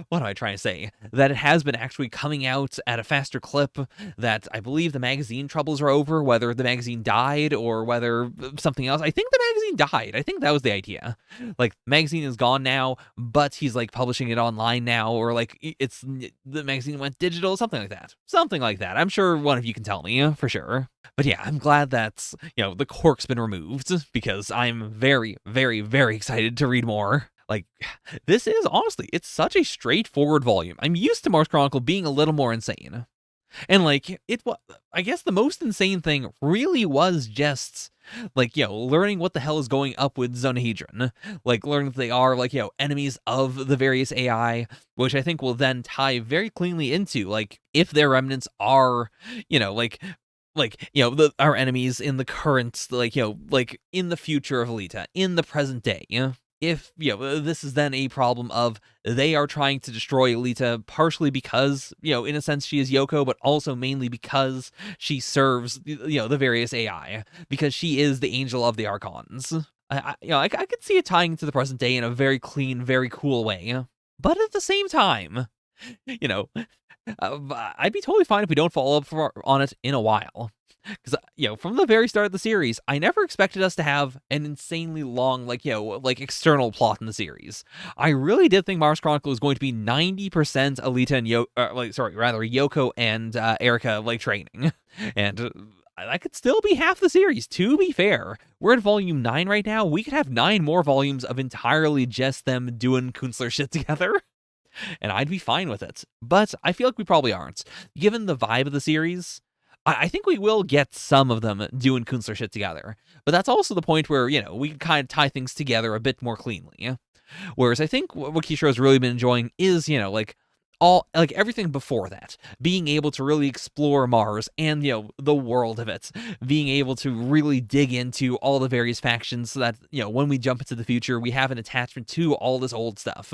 what am I trying to say? That it has been actually coming out at a faster clip, that I believe the magazine troubles are over, whether the magazine died or whether something else. I think the magazine died. I think that was the idea. Like, magazine is gone now, but he's like publishing it online now, or like it's the magazine went digital, something like that. Something like that. I'm sure one of you can tell me for sure. But yeah, I'm glad that's, the cork's been removed, because I'm very, very, very excited to read more. Like, this is, honestly, it's such a straightforward volume. I'm used to Mars Chronicle being a little more insane. And, like, I guess the most insane thing really was just, like, learning what the hell is going up with Zonahedron. Like, learning that they are, like, enemies of the various AI, which I think will then tie very cleanly into, like, if their remnants are, our enemies in the current, like in the future of Alita, in the present day, if, this is then a problem of they are trying to destroy Alita, partially because, in a sense she is Yoko, but also mainly because she serves, the various AI, because she is the angel of the Archons. I could see it tying into the present day in a very clean, very cool way. But at the same time, you know, I'd be totally fine if we don't follow up on it in a while. Because, from the very start of the series, I never expected us to have an insanely long, external plot in the series. I really did think Mars Chronicle was going to be 90% Alita and Yoko and Erica, training. And that could still be half the series, to be fair. We're at volume 9 right now. We could have 9 more volumes of entirely just them doing Kunstler shit together. And I'd be fine with it. But I feel like we probably aren't. Given the vibe of the series, I think we will get some of them doing Kunstler shit together. But that's also the point where, we can kind of tie things together a bit more cleanly. Whereas I think what Kishiro's really been enjoying is, everything before that. Being able to really explore Mars and, the world of it. Being able to really dig into all the various factions so that, when we jump into the future, we have an attachment to all this old stuff.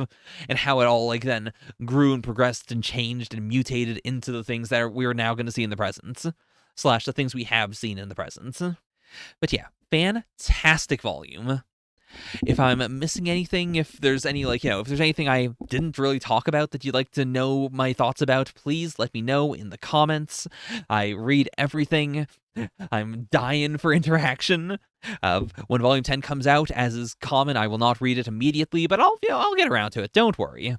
And how it all, then grew and progressed and changed and mutated into the things that we're now going to see in the present. / the things we have seen in the present. But yeah, fantastic volume. If I'm missing anything, if there's any, if there's anything I didn't really talk about that you'd like to know my thoughts about, please let me know in the comments. I read everything. I'm dying for interaction. When Volume 10 comes out, as is common, I will not read it immediately, but I'll get around to it, don't worry.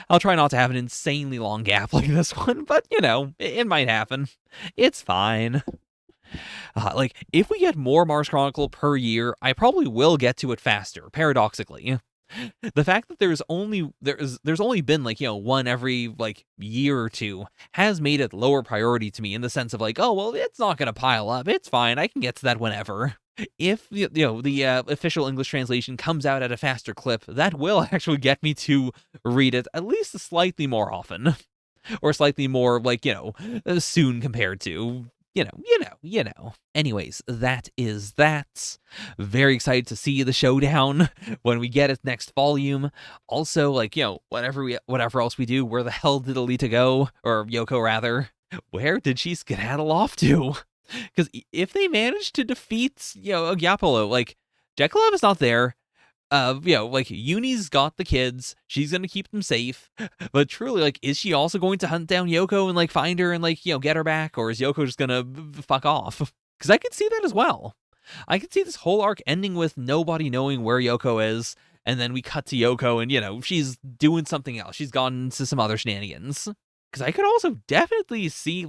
I'll try not to have an insanely long gap like this one, but, it might happen. It's fine. If we get more Mars Chronicle per year, I probably will get to it faster, paradoxically. The fact that there's only been one every year or two has made it lower priority to me, in the sense of oh well, it's not gonna pile up, it's fine, I can get to that whenever. If the official English translation comes out at a faster clip, that will actually get me to read it at least slightly more often, or slightly more soon compared to. Anyways, that is that. Very excited to see the showdown when we get its next volume. Also, whatever else we do, where the hell did Alita go? Or Yoko, rather. Where did she skedaddle off to? Because if they manage to defeat, Gyapolo, Jekyll is not there. Uni's got the kids. She's gonna keep them safe. But truly, is she also going to hunt down Yoko and find her and get her back, or is Yoko just gonna fuck off? Because I could see that as well. I could see this whole arc ending with nobody knowing where Yoko is, and then we cut to Yoko and she's doing something else. She's gone into some other shenanigans. Because I could also definitely see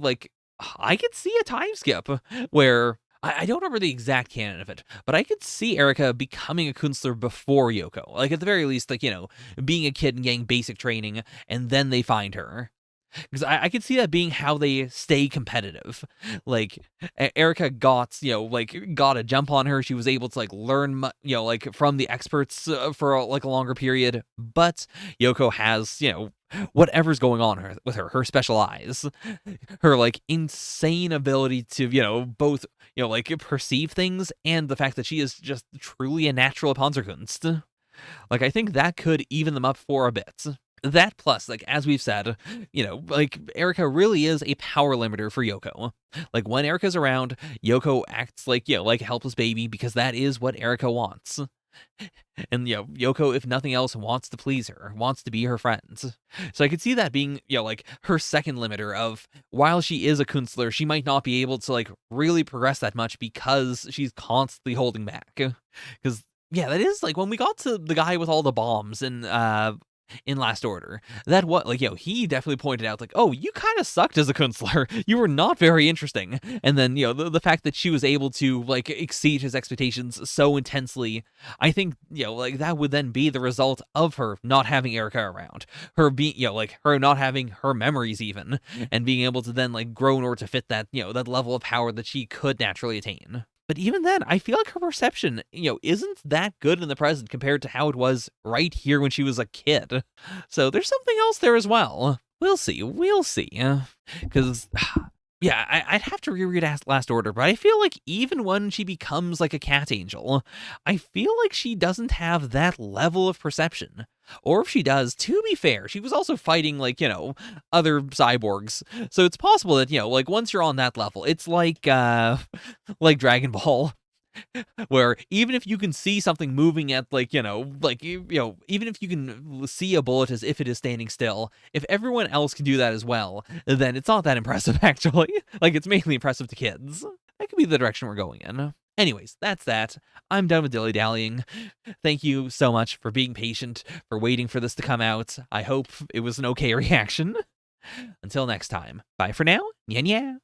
I could see a time skip where. I don't remember the exact canon of it, but I could see Erica becoming a Kunstler before Yoko. At the very least, being a kid and getting basic training, and then they find her. Because I could see that being how they stay competitive. Erica got, got a jump on her. She was able to, learn, from the experts for, a longer period. But Yoko has, whatever's going on with her special eyes, her, insane ability to, both, perceive things, and the fact that she is just truly a natural Panzer Kunst. I think that could even them up for a bit. That plus, as we've said, Erica really is a power limiter for Yoko. When Erica's around, Yoko acts like a helpless baby, because that is what Erica wants. And, Yoko, if nothing else, wants to please her, wants to be her friend. So I could see that being, like, her second limiter of, while she is a Kunstler, she might not be able to, like, really progress that much because she's constantly holding back. Because, yeah, that is, like, when we got to the guy with all the bombs in Last Order, that what, like, he definitely pointed out, like, oh, you kind of sucked as a Kunstler. You were not very interesting. And then, the fact that she was able to, like, exceed his expectations so intensely, I think, like, that would then be the result of her not having Erica around. Her being, like, her not having her memories even, and being able to then, like, grow in order to fit that, that level of power that she could naturally attain. But even then, I feel like her perception, isn't that good in the present compared to how it was right here when she was a kid. So there's something else there as well. We'll see. We'll see. Because, yeah, I'd have to reread Last Order, but I feel like even when she becomes like a cat angel, I feel like she doesn't have that level of perception. Or if she does, to be fair, she was also fighting, like, other cyborgs. So it's possible that, like, once you're on that level, it's like Dragon Ball, where even if you can see something moving at, like, even if you can see a bullet as if it is standing still, if everyone else can do that as well, then it's not that impressive, actually. Like, it's mainly impressive to kids. That could be the direction we're going in. Anyways, that's that. I'm done with dilly-dallying. Thank you so much for being patient, for waiting for this to come out. I hope it was an okay reaction. Until next time, bye for now. Nya nya.